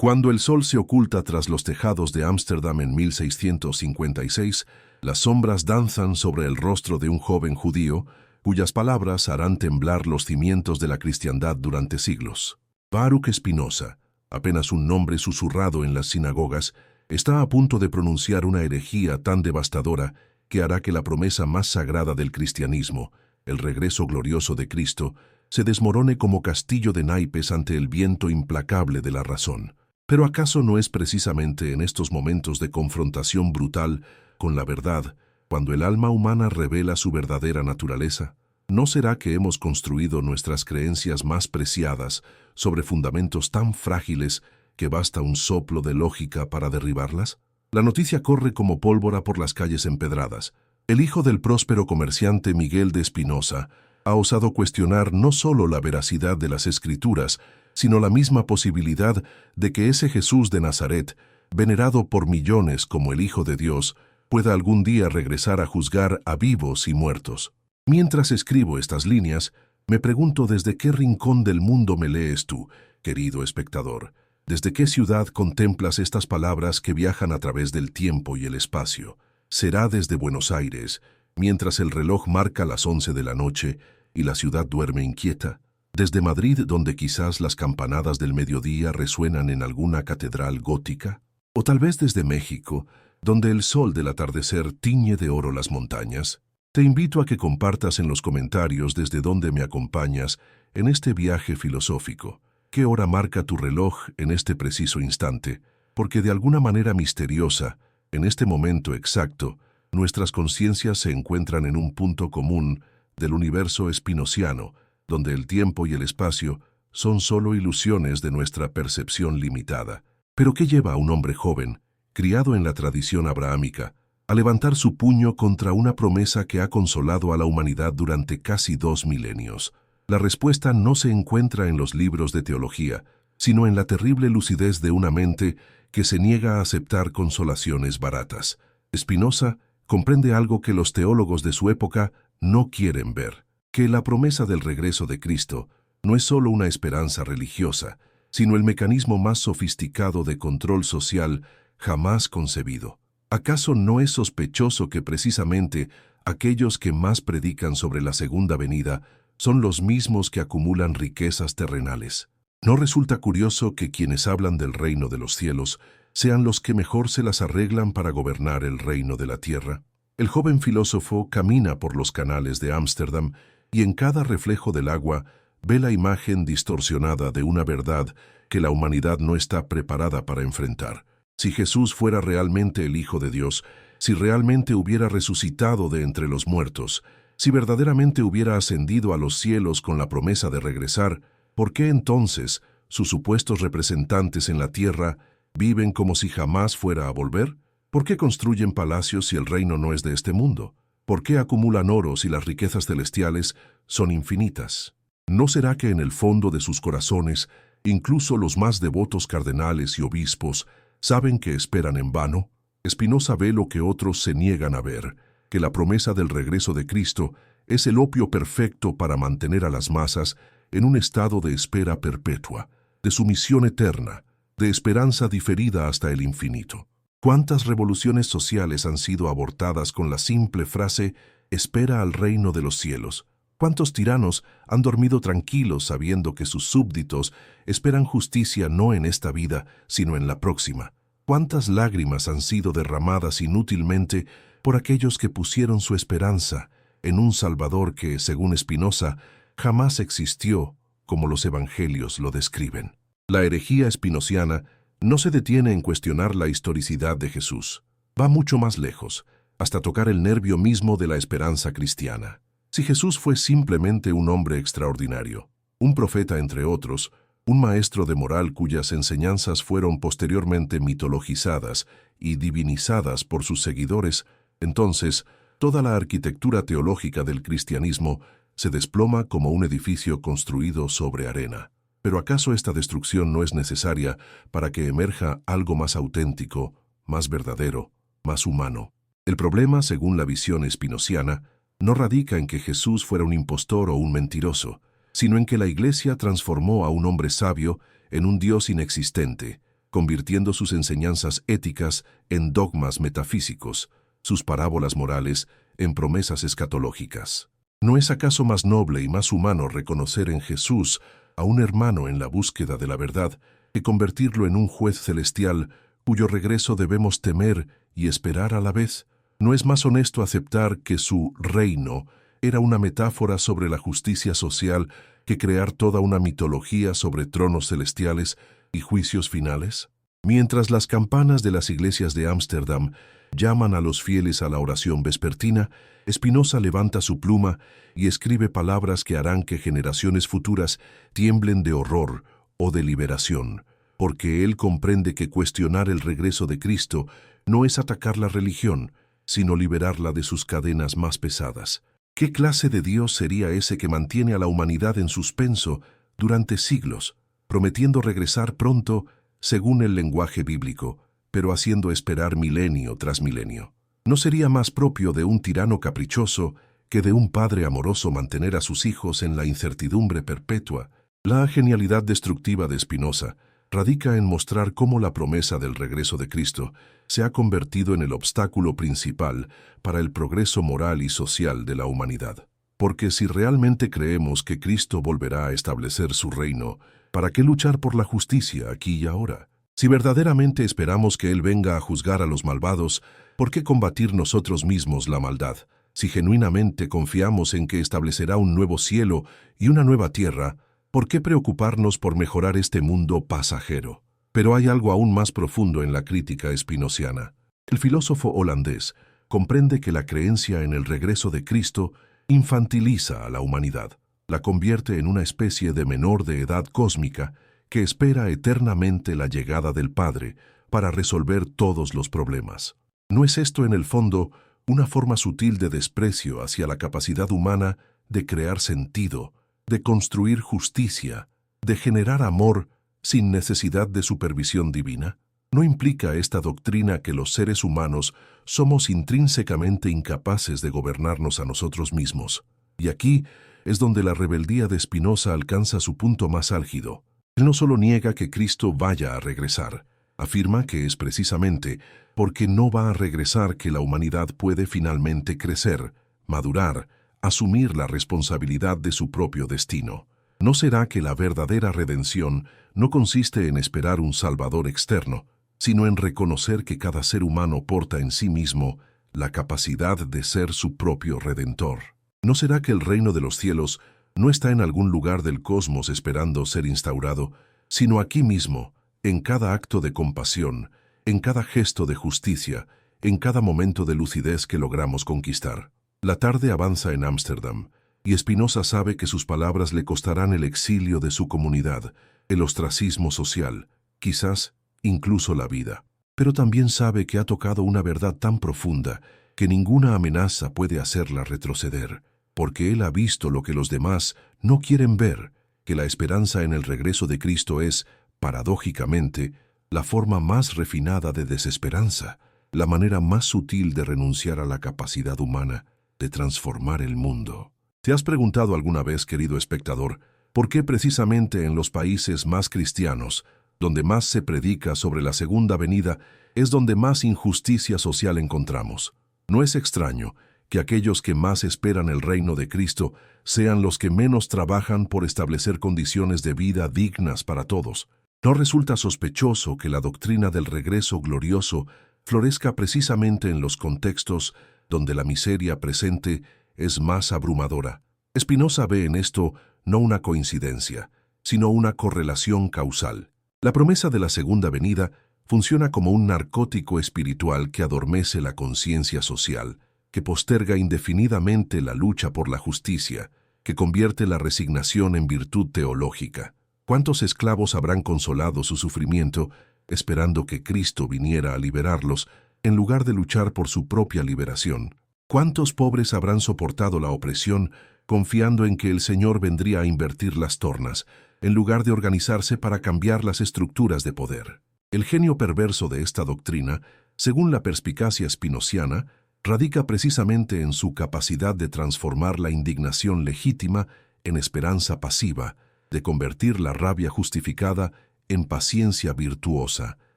Cuando el sol se oculta tras los tejados de Ámsterdam en 1656, las sombras danzan sobre el rostro de un joven judío, cuyas palabras harán temblar los cimientos de la cristiandad durante siglos. Baruch Spinoza, apenas un nombre susurrado en las sinagogas, está a punto de pronunciar una herejía tan devastadora que hará que la promesa más sagrada del cristianismo, el regreso glorioso de Cristo, se desmorone como castillo de naipes ante el viento implacable de la razón. Pero ¿acaso no es precisamente en estos momentos de confrontación brutal con la verdad, cuando el alma humana revela su verdadera naturaleza? ¿No será que hemos construido nuestras creencias más preciadas sobre fundamentos tan frágiles que basta un soplo de lógica para derribarlas? La noticia corre como pólvora por las calles empedradas. El hijo del próspero comerciante Miguel de Espinosa ha osado cuestionar no solo la veracidad de las Escrituras, sino la misma posibilidad de que ese Jesús de Nazaret, venerado por millones como el Hijo de Dios, pueda algún día regresar a juzgar a vivos y muertos. Mientras escribo estas líneas, me pregunto desde qué rincón del mundo me lees tú, querido espectador. ¿Desde qué ciudad contemplas estas palabras que viajan a través del tiempo y el espacio? Será desde Buenos Aires, mientras el reloj marca las 11 de la noche y la ciudad duerme inquieta. Desde Madrid, donde quizás las campanadas del mediodía resuenan en alguna catedral gótica. O tal vez desde México, donde el sol del atardecer tiñe de oro las montañas. Te invito a que compartas en los comentarios desde dónde me acompañas en este viaje filosófico. ¿Qué hora marca tu reloj en este preciso instante? Porque de alguna manera misteriosa, en este momento exacto, nuestras conciencias se encuentran en un punto común del universo espinociano, donde el tiempo y el espacio son solo ilusiones de nuestra percepción limitada. Pero ¿qué lleva a un hombre joven, criado en la tradición abrahámica, a levantar su puño contra una promesa que ha consolado a la humanidad durante casi 2 milenios? La respuesta no se encuentra en los libros de teología, sino en la terrible lucidez de una mente que se niega a aceptar consolaciones baratas. Spinoza comprende algo que los teólogos de su época no quieren ver, que la promesa del regreso de Cristo no es solo una esperanza religiosa, sino el mecanismo más sofisticado de control social jamás concebido. ¿Acaso no es sospechoso que precisamente aquellos que más predican sobre la segunda venida son los mismos que acumulan riquezas terrenales? ¿No resulta curioso que quienes hablan del reino de los cielos sean los que mejor se las arreglan para gobernar el reino de la tierra? El joven filósofo camina por los canales de Ámsterdam y en cada reflejo del agua ve la imagen distorsionada de una verdad que la humanidad no está preparada para enfrentar. Si Jesús fuera realmente el Hijo de Dios, si realmente hubiera resucitado de entre los muertos, si verdaderamente hubiera ascendido a los cielos con la promesa de regresar, ¿por qué entonces sus supuestos representantes en la tierra viven como si jamás fuera a volver? ¿Por qué construyen palacios si el reino no es de este mundo? ¿Por qué acumulan oro si las riquezas celestiales son infinitas? ¿No será que en el fondo de sus corazones, incluso los más devotos cardenales y obispos, saben que esperan en vano? Spinoza ve lo que otros se niegan a ver, que la promesa del regreso de Cristo es el opio perfecto para mantener a las masas en un estado de espera perpetua, de sumisión eterna, de esperanza diferida hasta el infinito. ¿Cuántas revoluciones sociales han sido abortadas con la simple frase «espera al reino de los cielos»? ¿Cuántos tiranos han dormido tranquilos sabiendo que sus súbditos esperan justicia no en esta vida, sino en la próxima? ¿Cuántas lágrimas han sido derramadas inútilmente por aquellos que pusieron su esperanza en un Salvador que, según Spinoza, jamás existió, como los evangelios lo describen? La herejía spinociana no se detiene en cuestionar la historicidad de Jesús. Va mucho más lejos, hasta tocar el nervio mismo de la esperanza cristiana. Si Jesús fue simplemente un hombre extraordinario, un profeta entre otros, un maestro de moral cuyas enseñanzas fueron posteriormente mitologizadas y divinizadas por sus seguidores, entonces toda la arquitectura teológica del cristianismo se desploma como un edificio construido sobre arena. Pero ¿acaso esta destrucción no es necesaria para que emerja algo más auténtico, más verdadero, más humano? El problema, según la visión espinociana, no radica en que Jesús fuera un impostor o un mentiroso, sino en que la Iglesia transformó a un hombre sabio en un Dios inexistente, convirtiendo sus enseñanzas éticas en dogmas metafísicos, sus parábolas morales en promesas escatológicas. ¿No es acaso más noble y más humano reconocer en Jesús a un hermano en la búsqueda de la verdad que convertirlo en un juez celestial cuyo regreso debemos temer y esperar a la vez? ¿No es más honesto aceptar que su reino era una metáfora sobre la justicia social que crear toda una mitología sobre tronos celestiales y juicios finales? Mientras las campanas de las iglesias de Ámsterdam llaman a los fieles a la oración vespertina, Spinoza levanta su pluma y escribe palabras que harán que generaciones futuras tiemblen de horror o de liberación, porque él comprende que cuestionar el regreso de Cristo no es atacar la religión, sino liberarla de sus cadenas más pesadas. ¿Qué clase de Dios sería ese que mantiene a la humanidad en suspenso durante siglos, prometiendo regresar pronto según el lenguaje bíblico, pero haciendo esperar milenio tras milenio? ¿No sería más propio de un tirano caprichoso que de un padre amoroso mantener a sus hijos en la incertidumbre perpetua? La genialidad destructiva de Spinoza radica en mostrar cómo la promesa del regreso de Cristo se ha convertido en el obstáculo principal para el progreso moral y social de la humanidad. Porque si realmente creemos que Cristo volverá a establecer su reino, ¿para qué luchar por la justicia aquí y ahora? Si verdaderamente esperamos que Él venga a juzgar a los malvados, ¿por qué combatir nosotros mismos la maldad? Si genuinamente confiamos en que establecerá un nuevo cielo y una nueva tierra, ¿por qué preocuparnos por mejorar este mundo pasajero? Pero hay algo aún más profundo en la crítica espinociana. El filósofo holandés comprende que la creencia en el regreso de Cristo infantiliza a la humanidad, la convierte en una especie de menor de edad cósmica que espera eternamente la llegada del Padre para resolver todos los problemas. ¿No es esto en el fondo una forma sutil de desprecio hacia la capacidad humana de crear sentido, de construir justicia, de generar amor sin necesidad de supervisión divina? ¿No implica esta doctrina que los seres humanos somos intrínsecamente incapaces de gobernarnos a nosotros mismos? Y aquí es donde la rebeldía de Spinoza alcanza su punto más álgido. Él no solo niega que Cristo vaya a regresar, afirma que es precisamente porque no va a regresar que la humanidad puede finalmente crecer, madurar, asumir la responsabilidad de su propio destino. ¿No será que la verdadera redención no consiste en esperar un Salvador externo, sino en reconocer que cada ser humano porta en sí mismo la capacidad de ser su propio Redentor? ¿No será que el reino de los cielos no está en algún lugar del cosmos esperando ser instaurado, sino aquí mismo, en cada acto de compasión, en cada gesto de justicia, en cada momento de lucidez que logramos conquistar? La tarde avanza en Ámsterdam, y Spinoza sabe que sus palabras le costarán el exilio de su comunidad, el ostracismo social, quizás incluso la vida. Pero también sabe que ha tocado una verdad tan profunda que ninguna amenaza puede hacerla retroceder, porque él ha visto lo que los demás no quieren ver, que la esperanza en el regreso de Cristo es, paradójicamente, la forma más refinada de desesperanza, la manera más sutil de renunciar a la capacidad humana de transformar el mundo. ¿Te has preguntado alguna vez, querido espectador, por qué precisamente en los países más cristianos, donde más se predica sobre la segunda venida, es donde más injusticia social encontramos? No es extraño que aquellos que más esperan el reino de Cristo sean los que menos trabajan por establecer condiciones de vida dignas para todos. ¿No resulta sospechoso que la doctrina del regreso glorioso florezca precisamente en los contextos donde la miseria presente es más abrumadora? Spinoza ve en esto no una coincidencia, sino una correlación causal. La promesa de la segunda venida funciona como un narcótico espiritual que adormece la conciencia social, que posterga indefinidamente la lucha por la justicia, que convierte la resignación en virtud teológica. ¿Cuántos esclavos habrán consolado su sufrimiento esperando que Cristo viniera a liberarlos, en lugar de luchar por su propia liberación? ¿Cuántos pobres habrán soportado la opresión, confiando en que el Señor vendría a invertir las tornas, en lugar de organizarse para cambiar las estructuras de poder? El genio perverso de esta doctrina, según la perspicacia spinociana, radica precisamente en su capacidad de transformar la indignación legítima en esperanza pasiva, de convertir la rabia justificada en paciencia virtuosa,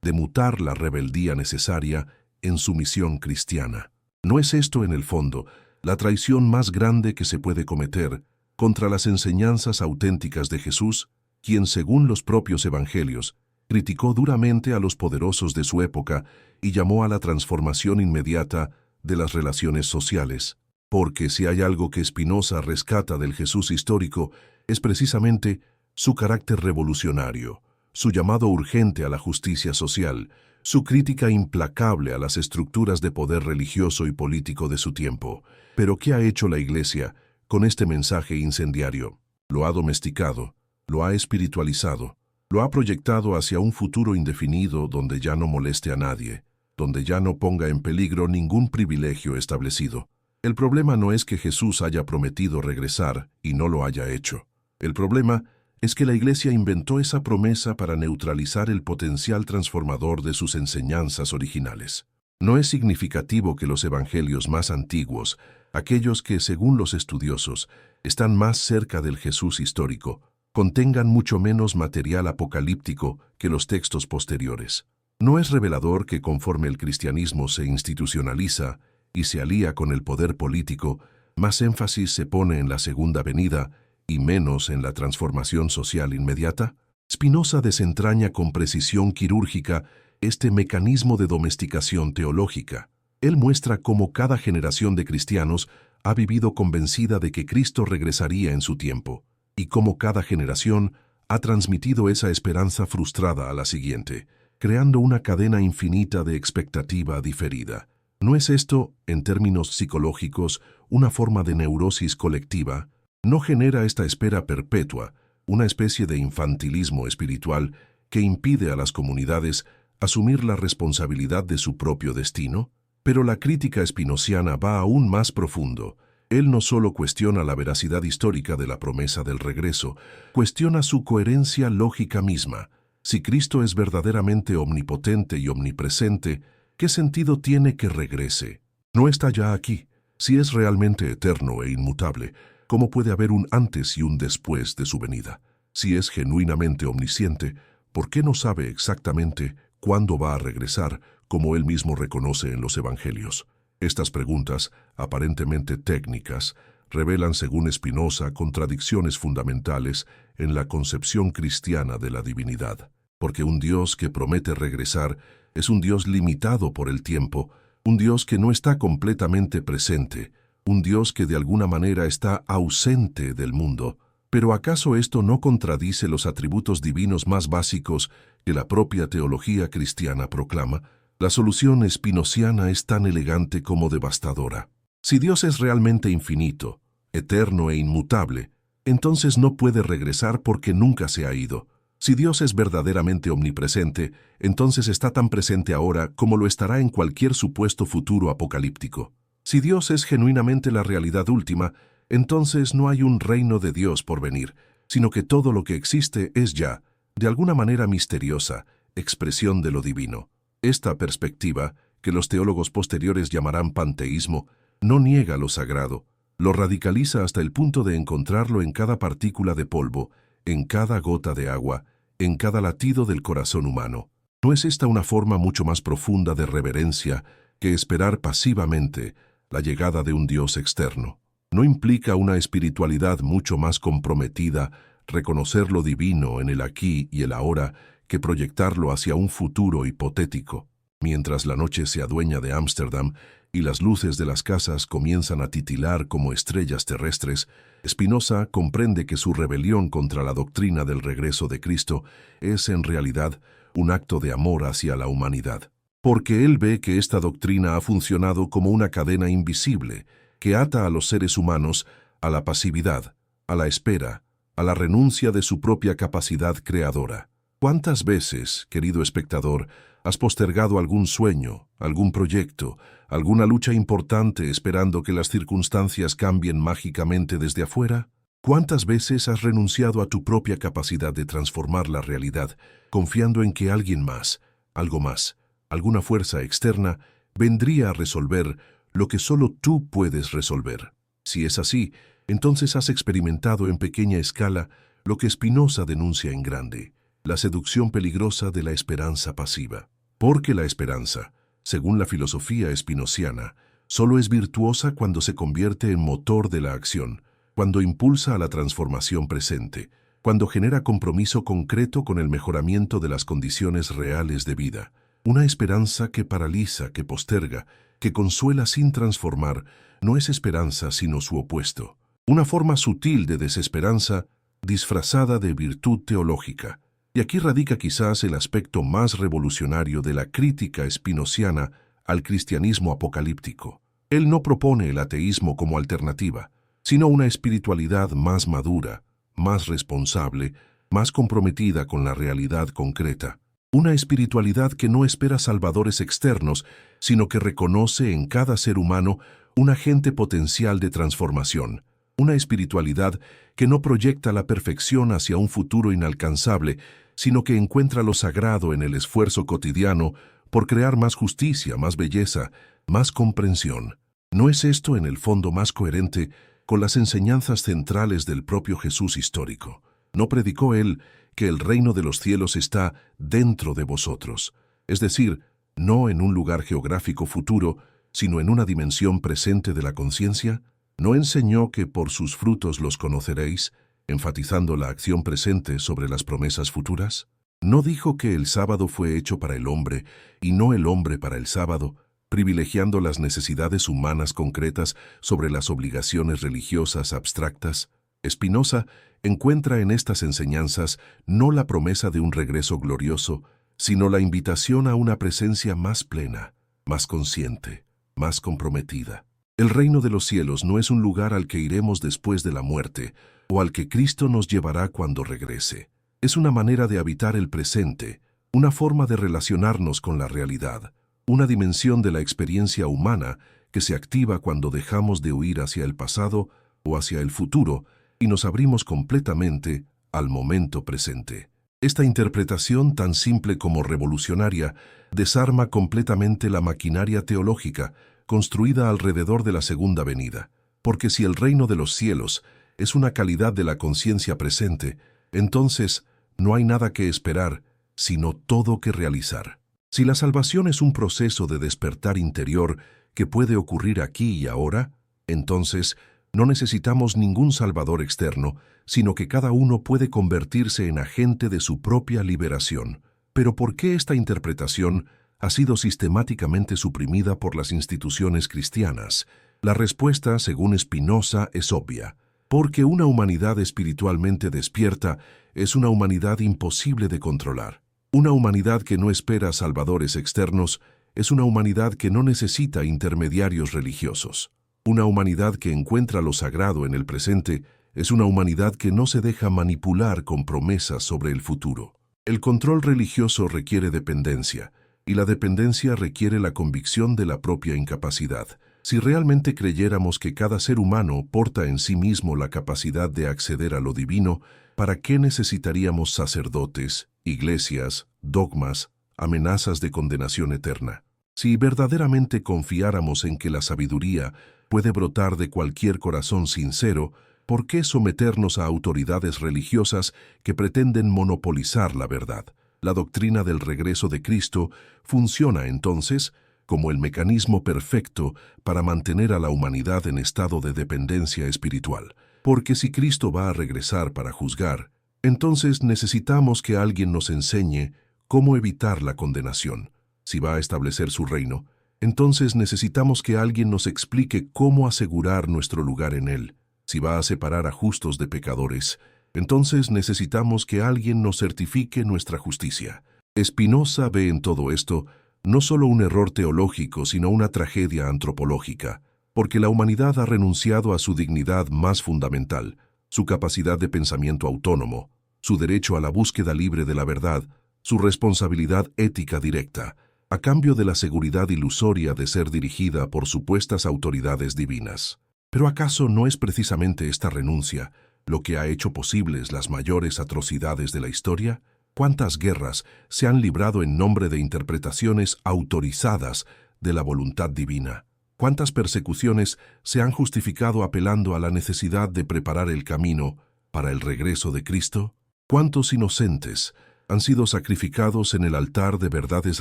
de mutar la rebeldía necesaria en sumisión cristiana. ¿No es esto, en el fondo, la traición más grande que se puede cometer contra las enseñanzas auténticas de Jesús, quien, según los propios evangelios, criticó duramente a los poderosos de su época y llamó a la transformación inmediata de las relaciones sociales? Porque si hay algo que Spinoza rescata del Jesús histórico, es precisamente su carácter revolucionario, su llamado urgente a la justicia social, su crítica implacable a las estructuras de poder religioso y político de su tiempo. Pero ¿qué ha hecho la Iglesia con este mensaje incendiario? Lo ha domesticado, lo ha espiritualizado, lo ha proyectado hacia un futuro indefinido donde ya no moleste a nadie, donde ya no ponga en peligro ningún privilegio establecido. El problema no es que Jesús haya prometido regresar y no lo haya hecho. El problema es que la Iglesia inventó esa promesa para neutralizar el potencial transformador de sus enseñanzas originales. No es significativo que los evangelios más antiguos, aquellos que, según los estudiosos, están más cerca del Jesús histórico, contengan mucho menos material apocalíptico que los textos posteriores. No es revelador que conforme el cristianismo se institucionaliza y se alía con el poder político, más énfasis se pone en la segunda venida y menos en la transformación social inmediata. Spinoza desentraña con precisión quirúrgica este mecanismo de domesticación teológica. Él muestra cómo cada generación de cristianos ha vivido convencida de que Cristo regresaría en su tiempo, y cómo cada generación ha transmitido esa esperanza frustrada a la siguiente, creando una cadena infinita de expectativa diferida. ¿No es esto, en términos psicológicos, una forma de neurosis colectiva? ¿No genera esta espera perpetua una especie de infantilismo espiritual que impide a las comunidades asumir la responsabilidad de su propio destino? Pero la crítica spinoziana va aún más profundo. Él no solo cuestiona la veracidad histórica de la promesa del regreso, cuestiona su coherencia lógica misma. Si Cristo es verdaderamente omnipotente y omnipresente, ¿qué sentido tiene que regrese? No está ya aquí. Si es realmente eterno e inmutable, ¿cómo puede haber un antes y un después de su venida? Si es genuinamente omnisciente, ¿por qué no sabe exactamente cuándo va a regresar, como él mismo reconoce en los evangelios? Estas preguntas, aparentemente técnicas, revelan, según Spinoza, contradicciones fundamentales en la concepción cristiana de la divinidad. Porque un Dios que promete regresar es un Dios limitado por el tiempo, un Dios que no está completamente presente, un Dios que de alguna manera está ausente del mundo. ¿Pero acaso esto no contradice los atributos divinos más básicos que la propia teología cristiana proclama? La solución spinoziana es tan elegante como devastadora. Si Dios es realmente infinito, eterno e inmutable, entonces no puede regresar porque nunca se ha ido. Si Dios es verdaderamente omnipresente, entonces está tan presente ahora como lo estará en cualquier supuesto futuro apocalíptico. Si Dios es genuinamente la realidad última, entonces no hay un reino de Dios por venir, sino que todo lo que existe es ya, de alguna manera misteriosa, expresión de lo divino. Esta perspectiva, que los teólogos posteriores llamarán panteísmo, no niega lo sagrado, lo radicaliza hasta el punto de encontrarlo en cada partícula de polvo, en cada gota de agua, en cada latido del corazón humano. ¿No es esta una forma mucho más profunda de reverencia que esperar pasivamente la llegada de un Dios externo? ¿No implica una espiritualidad mucho más comprometida reconocer lo divino en el aquí y el ahora que proyectarlo hacia un futuro hipotético? Mientras la noche se adueña de Ámsterdam y las luces de las casas comienzan a titilar como estrellas terrestres, Spinoza comprende que su rebelión contra la doctrina del regreso de Cristo es en realidad un acto de amor hacia la humanidad. Porque él ve que esta doctrina ha funcionado como una cadena invisible que ata a los seres humanos a la pasividad, a la espera, a la renuncia de su propia capacidad creadora. ¿Cuántas veces, querido espectador, has postergado algún sueño, algún proyecto, alguna lucha importante esperando que las circunstancias cambien mágicamente desde afuera? ¿Cuántas veces has renunciado a tu propia capacidad de transformar la realidad, confiando en que alguien más, algo más, alguna fuerza externa, vendría a resolver lo que solo tú puedes resolver? Si es así, entonces has experimentado en pequeña escala lo que Spinoza denuncia en grande. la seducción peligrosa de la esperanza pasiva. Porque la esperanza, según la filosofía espinociana, solo es virtuosa cuando se convierte en motor de la acción, cuando impulsa a la transformación presente, cuando genera compromiso concreto con el mejoramiento de las condiciones reales de vida. Una esperanza que paraliza, que posterga, que consuela sin transformar, no es esperanza sino su opuesto. Una forma sutil de desesperanza disfrazada de virtud teológica. Y aquí radica quizás el aspecto más revolucionario de la crítica espinociana al cristianismo apocalíptico. Él no propone el ateísmo como alternativa, sino una espiritualidad más madura, más responsable, más comprometida con la realidad concreta. Una espiritualidad que no espera salvadores externos, sino que reconoce en cada ser humano un agente potencial de transformación. Una espiritualidad que no proyecta la perfección hacia un futuro inalcanzable, sino que encuentra lo sagrado en el esfuerzo cotidiano por crear más justicia, más belleza, más comprensión. ¿No es esto en el fondo más coherente con las enseñanzas centrales del propio Jesús histórico? ¿No predicó él que el reino de los cielos está dentro de vosotros? Es decir, no en un lugar geográfico futuro, sino en una dimensión presente de la conciencia. ¿No enseñó que por sus frutos los conoceréis, enfatizando la acción presente sobre las promesas futuras? ¿No dijo que el sábado fue hecho para el hombre y no el hombre para el sábado, privilegiando las necesidades humanas concretas sobre las obligaciones religiosas abstractas? Spinoza encuentra en estas enseñanzas no la promesa de un regreso glorioso, sino la invitación a una presencia más plena, más consciente, más comprometida. El reino de los cielos no es un lugar al que iremos después de la muerte o al que Cristo nos llevará cuando regrese. Es una manera de habitar el presente, una forma de relacionarnos con la realidad, una dimensión de la experiencia humana que se activa cuando dejamos de huir hacia el pasado o hacia el futuro y nos abrimos completamente al momento presente. Esta interpretación, tan simple como revolucionaria, desarma completamente la maquinaria teológica construida alrededor de la segunda venida, porque si el reino de los cielos es una calidad de la conciencia presente, entonces no hay nada que esperar, sino todo que realizar. Si la salvación es un proceso de despertar interior que puede ocurrir aquí y ahora, entonces no necesitamos ningún salvador externo, sino que cada uno puede convertirse en agente de su propia liberación. Pero ¿por qué esta interpretación ha sido sistemáticamente suprimida por las instituciones cristianas? La respuesta, según Spinoza, es obvia. Porque una humanidad espiritualmente despierta es una humanidad imposible de controlar. Una humanidad que no espera salvadores externos es una humanidad que no necesita intermediarios religiosos. Una humanidad que encuentra lo sagrado en el presente es una humanidad que no se deja manipular con promesas sobre el futuro. El control religioso requiere dependencia, y la dependencia requiere la convicción de la propia incapacidad. Si realmente creyéramos que cada ser humano porta en sí mismo la capacidad de acceder a lo divino, ¿para qué necesitaríamos sacerdotes, iglesias, dogmas, amenazas de condenación eterna? Si verdaderamente confiáramos en que la sabiduría puede brotar de cualquier corazón sincero, ¿por qué someternos a autoridades religiosas que pretenden monopolizar la verdad? La doctrina del regreso de Cristo funciona entonces como el mecanismo perfecto para mantener a la humanidad en estado de dependencia espiritual. Porque si Cristo va a regresar para juzgar, entonces necesitamos que alguien nos enseñe cómo evitar la condenación. Si va a establecer su reino, entonces necesitamos que alguien nos explique cómo asegurar nuestro lugar en él. Si va a separar a justos de pecadores, entonces necesitamos que alguien nos certifique nuestra justicia. Spinoza ve en todo esto no solo un error teológico, sino una tragedia antropológica, porque la humanidad ha renunciado a su dignidad más fundamental, su capacidad de pensamiento autónomo, su derecho a la búsqueda libre de la verdad, su responsabilidad ética directa, a cambio de la seguridad ilusoria de ser dirigida por supuestas autoridades divinas. ¿Pero acaso no es precisamente esta renuncia lo que ha hecho posibles las mayores atrocidades de la historia? ¿Cuántas guerras se han librado en nombre de interpretaciones autorizadas de la voluntad divina? ¿Cuántas persecuciones se han justificado apelando a la necesidad de preparar el camino para el regreso de Cristo? ¿Cuántos inocentes Han sido sacrificados en el altar de verdades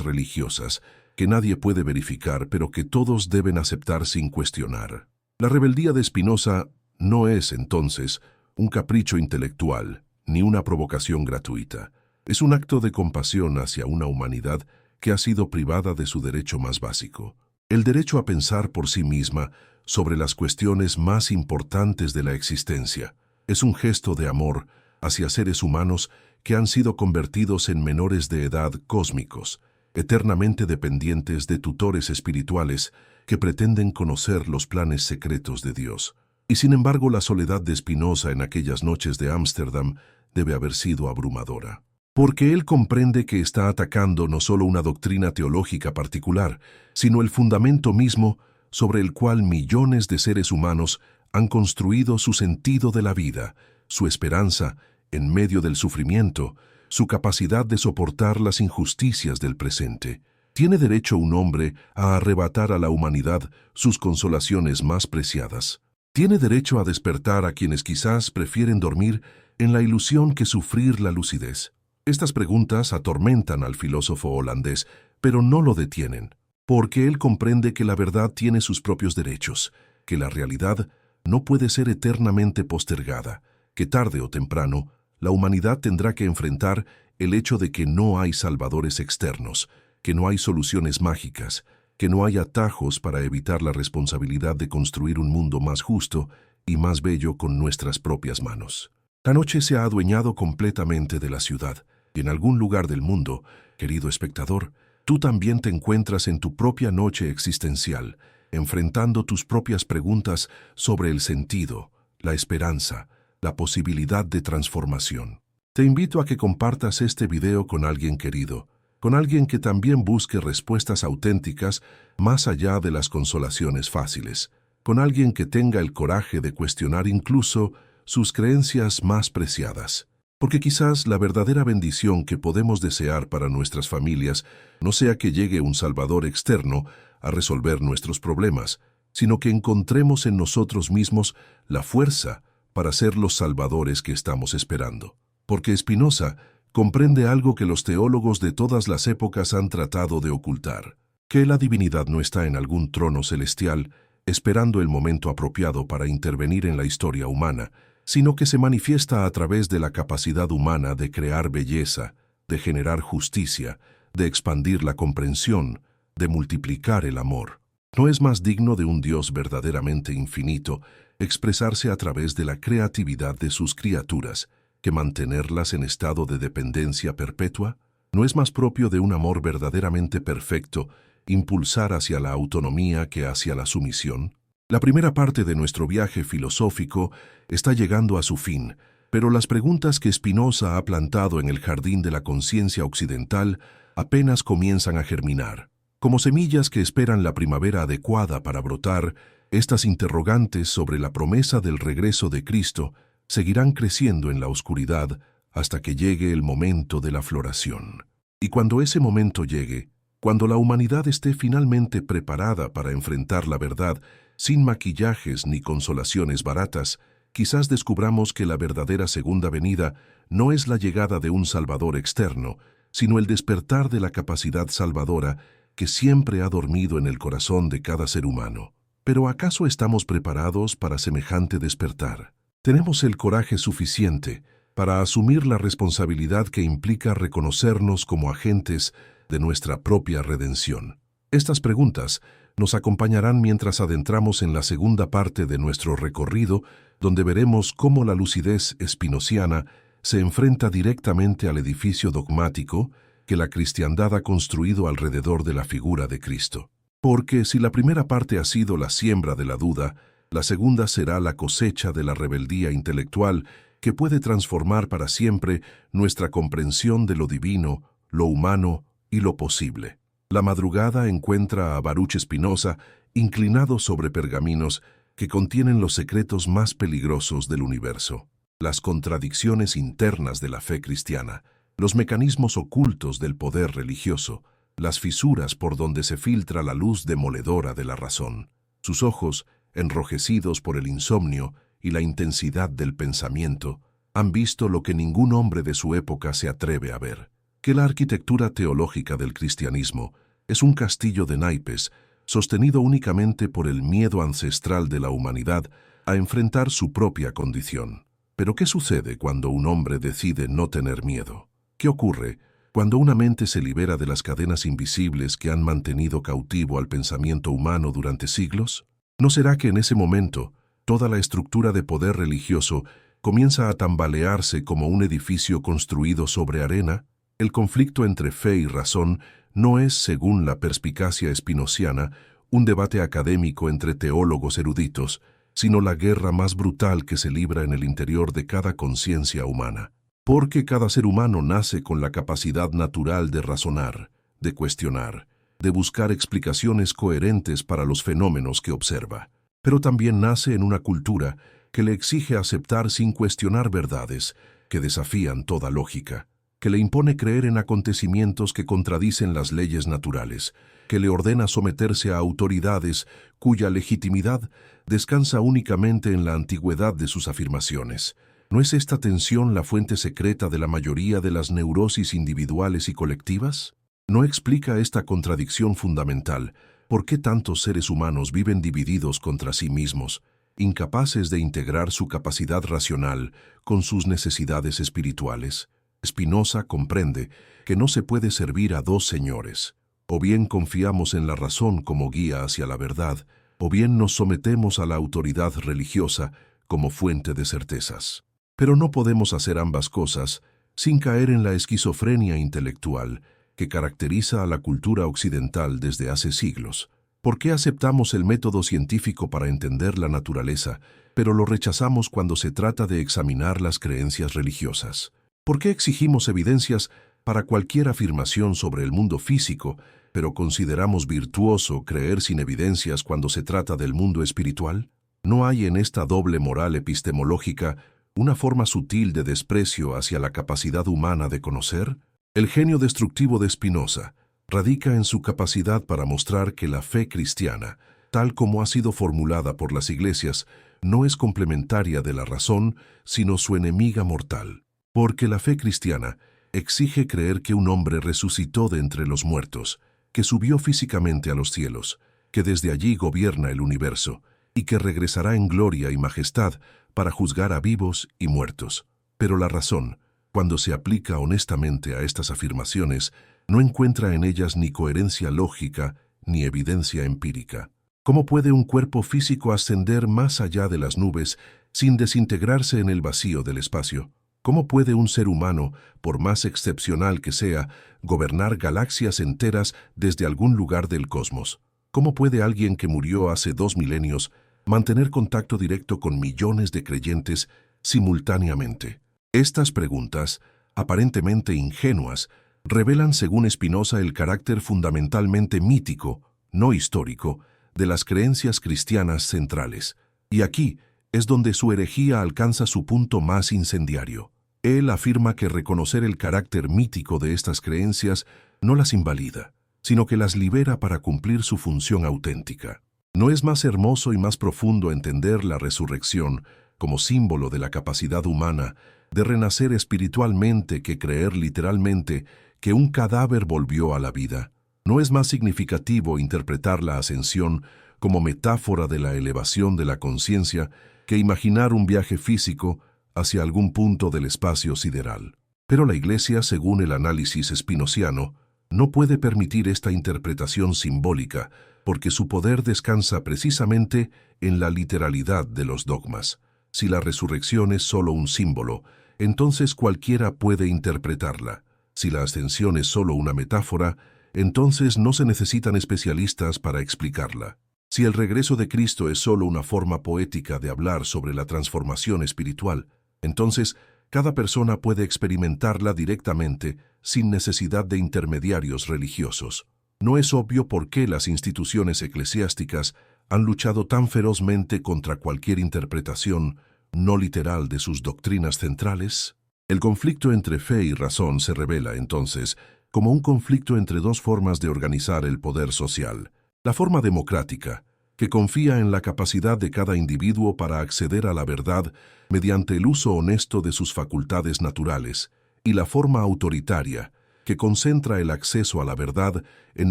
religiosas que nadie puede verificar, pero que todos deben aceptar sin cuestionar. La rebeldía de Spinoza no es, entonces, un capricho intelectual, ni una provocación gratuita. Es un acto de compasión hacia una humanidad que ha sido privada de su derecho más básico, el derecho a pensar por sí misma sobre las cuestiones más importantes de la existencia. Es un gesto de amor hacia seres humanos que han sido convertidos en menores de edad cósmicos, eternamente dependientes de tutores espirituales que pretenden conocer los planes secretos de Dios. Y sin embargo, la soledad de Spinoza en aquellas noches de Ámsterdam debe haber sido abrumadora. Porque él comprende que está atacando no solo una doctrina teológica particular, sino el fundamento mismo sobre el cual millones de seres humanos han construido su sentido de la vida, su esperanza en medio del sufrimiento, su capacidad de soportar las injusticias del presente. ¿Tiene derecho un hombre a arrebatar a la humanidad sus consolaciones más preciadas? ¿Tiene derecho a despertar a quienes quizás prefieren dormir en la ilusión que sufrir la lucidez? Estas preguntas atormentan al filósofo holandés, pero no lo detienen, porque él comprende que la verdad tiene sus propios derechos, que la realidad no puede ser eternamente postergada, que tarde o temprano la humanidad tendrá que enfrentar el hecho de que no hay salvadores externos, que no hay soluciones mágicas, que no hay atajos para evitar la responsabilidad de construir un mundo más justo y más bello con nuestras propias manos. La noche se ha adueñado completamente de la ciudad, y en algún lugar del mundo, querido espectador, tú también te encuentras en tu propia noche existencial, enfrentando tus propias preguntas sobre el sentido, la esperanza, la posibilidad de transformación. Te invito a que compartas este video con alguien querido, con alguien que también busque respuestas auténticas más allá de las consolaciones fáciles, con alguien que tenga el coraje de cuestionar incluso sus creencias más preciadas. Porque quizás la verdadera bendición que podemos desear para nuestras familias no sea que llegue un Salvador externo a resolver nuestros problemas, sino que encontremos en nosotros mismos la fuerza para ser los salvadores que estamos esperando. Porque Spinoza comprende algo que los teólogos de todas las épocas han tratado de ocultar, que la divinidad no está en algún trono celestial esperando el momento apropiado para intervenir en la historia humana, sino que se manifiesta a través de la capacidad humana de crear belleza, de generar justicia, de expandir la comprensión, de multiplicar el amor. ¿No es más digno de un Dios verdaderamente infinito expresarse a través de la creatividad de sus criaturas que mantenerlas en estado de dependencia perpetua? ¿No es más propio de un amor verdaderamente perfecto impulsar hacia la autonomía que hacia la sumisión? La primera parte de nuestro viaje filosófico está llegando a su fin, pero las preguntas que Spinoza ha plantado en el jardín de la conciencia occidental apenas comienzan a germinar. Como semillas que esperan la primavera adecuada para brotar, estas interrogantes sobre la promesa del regreso de Cristo seguirán creciendo en la oscuridad hasta que llegue el momento de la floración. Y cuando ese momento llegue, cuando la humanidad esté finalmente preparada para enfrentar la verdad sin maquillajes ni consolaciones baratas, quizás descubramos que la verdadera segunda venida no es la llegada de un Salvador externo, sino el despertar de la capacidad salvadora que siempre ha dormido en el corazón de cada ser humano. Pero ¿acaso estamos preparados para semejante despertar? ¿Tenemos el coraje suficiente para asumir la responsabilidad que implica reconocernos como agentes de nuestra propia redención? Estas preguntas nos acompañarán mientras adentramos en la segunda parte de nuestro recorrido, donde veremos cómo la lucidez espinociana se enfrenta directamente al edificio dogmático que la cristiandad ha construido alrededor de la figura de Cristo. Porque si la primera parte ha sido la siembra de la duda, la segunda será la cosecha de la rebeldía intelectual que puede transformar para siempre nuestra comprensión de lo divino, lo humano y lo posible. La madrugada encuentra a Baruch Spinoza inclinado sobre pergaminos que contienen los secretos más peligrosos del universo, las contradicciones internas de la fe cristiana, los mecanismos ocultos del poder religioso, las fisuras por donde se filtra la luz demoledora de la razón. Sus ojos, enrojecidos por el insomnio y la intensidad del pensamiento, han visto lo que ningún hombre de su época se atreve a ver. que la arquitectura teológica del cristianismo es un castillo de naipes sostenido únicamente por el miedo ancestral de la humanidad a enfrentar su propia condición. Pero ¿qué sucede cuando un hombre decide no tener miedo? ¿Qué ocurre cuando una mente se libera de las cadenas invisibles que han mantenido cautivo al pensamiento humano durante siglos? ¿No será que en ese momento toda la estructura de poder religioso comienza a tambalearse como un edificio construido sobre arena? El conflicto entre fe y razón no es, según la perspicacia spinoziana, un debate académico entre teólogos eruditos, sino la guerra más brutal que se libra en el interior de cada conciencia humana. Porque cada ser humano nace con la capacidad natural de razonar, de cuestionar, de buscar explicaciones coherentes para los fenómenos que observa. Pero también nace en una cultura que le exige aceptar sin cuestionar verdades que desafían toda lógica, que le impone creer en acontecimientos que contradicen las leyes naturales, que le ordena someterse a autoridades cuya legitimidad descansa únicamente en la antigüedad de sus afirmaciones. ¿No es esta tensión la fuente secreta de la mayoría de las neurosis individuales y colectivas? ¿No explica esta contradicción fundamental por qué tantos seres humanos viven divididos contra sí mismos, incapaces de integrar su capacidad racional con sus necesidades espirituales? Spinoza comprende que no se puede servir a dos señores. O bien confiamos en la razón como guía hacia la verdad, o bien nos sometemos a la autoridad religiosa como fuente de certezas. Pero no podemos hacer ambas cosas sin caer en la esquizofrenia intelectual que caracteriza a la cultura occidental desde hace siglos. ¿Por qué aceptamos el método científico para entender la naturaleza, pero lo rechazamos cuando se trata de examinar las creencias religiosas? ¿Por qué exigimos evidencias para cualquier afirmación sobre el mundo físico, pero consideramos virtuoso creer sin evidencias cuando se trata del mundo espiritual? ¿No hay en esta doble moral epistemológica una forma sutil de desprecio hacia la capacidad humana de conocer? El genio destructivo de Spinoza radica en su capacidad para mostrar que la fe cristiana, tal como ha sido formulada por las iglesias, no es complementaria de la razón, sino su enemiga mortal. Porque la fe cristiana exige creer que un hombre resucitó de entre los muertos, que subió físicamente a los cielos, que desde allí gobierna el universo, y que regresará en gloria y majestad para juzgar a vivos y muertos. Pero la razón, cuando se aplica honestamente a estas afirmaciones, no encuentra en ellas ni coherencia lógica ni evidencia empírica. ¿Cómo puede un cuerpo físico ascender más allá de las nubes sin desintegrarse en el vacío del espacio? ¿Cómo puede un ser humano, por más excepcional que sea, gobernar galaxias enteras desde algún lugar del cosmos? ¿Cómo puede alguien que murió hace 2 milenios mantener contacto directo con millones de creyentes simultáneamente? Estas preguntas, aparentemente ingenuas, revelan según Spinoza el carácter fundamentalmente mítico, no histórico, de las creencias cristianas centrales. Y aquí es donde su herejía alcanza su punto más incendiario. Él afirma que reconocer el carácter mítico de estas creencias no las invalida, sino que las libera para cumplir su función auténtica. ¿No es más hermoso y más profundo entender la resurrección como símbolo de la capacidad humana de renacer espiritualmente que creer literalmente que un cadáver volvió a la vida? ¿No es más significativo interpretar la ascensión como metáfora de la elevación de la conciencia que imaginar un viaje físico hacia algún punto del espacio sideral? Pero la Iglesia, según el análisis spinoziano, no puede permitir esta interpretación simbólica porque su poder descansa precisamente en la literalidad de los dogmas. Si la resurrección es solo un símbolo, entonces cualquiera puede interpretarla. Si la ascensión es solo una metáfora, entonces no se necesitan especialistas para explicarla. Si el regreso de Cristo es solo una forma poética de hablar sobre la transformación espiritual, entonces cada persona puede experimentarla directamente sin necesidad de intermediarios religiosos. No es obvio por qué las instituciones eclesiásticas han luchado tan ferozmente contra cualquier interpretación no literal de sus doctrinas centrales. El conflicto entre fe y razón se revela, entonces, como un conflicto entre dos formas de organizar el poder social. La forma democrática, que confía en la capacidad de cada individuo para acceder a la verdad mediante el uso honesto de sus facultades naturales, y la forma autoritaria, que concentra el acceso a la verdad en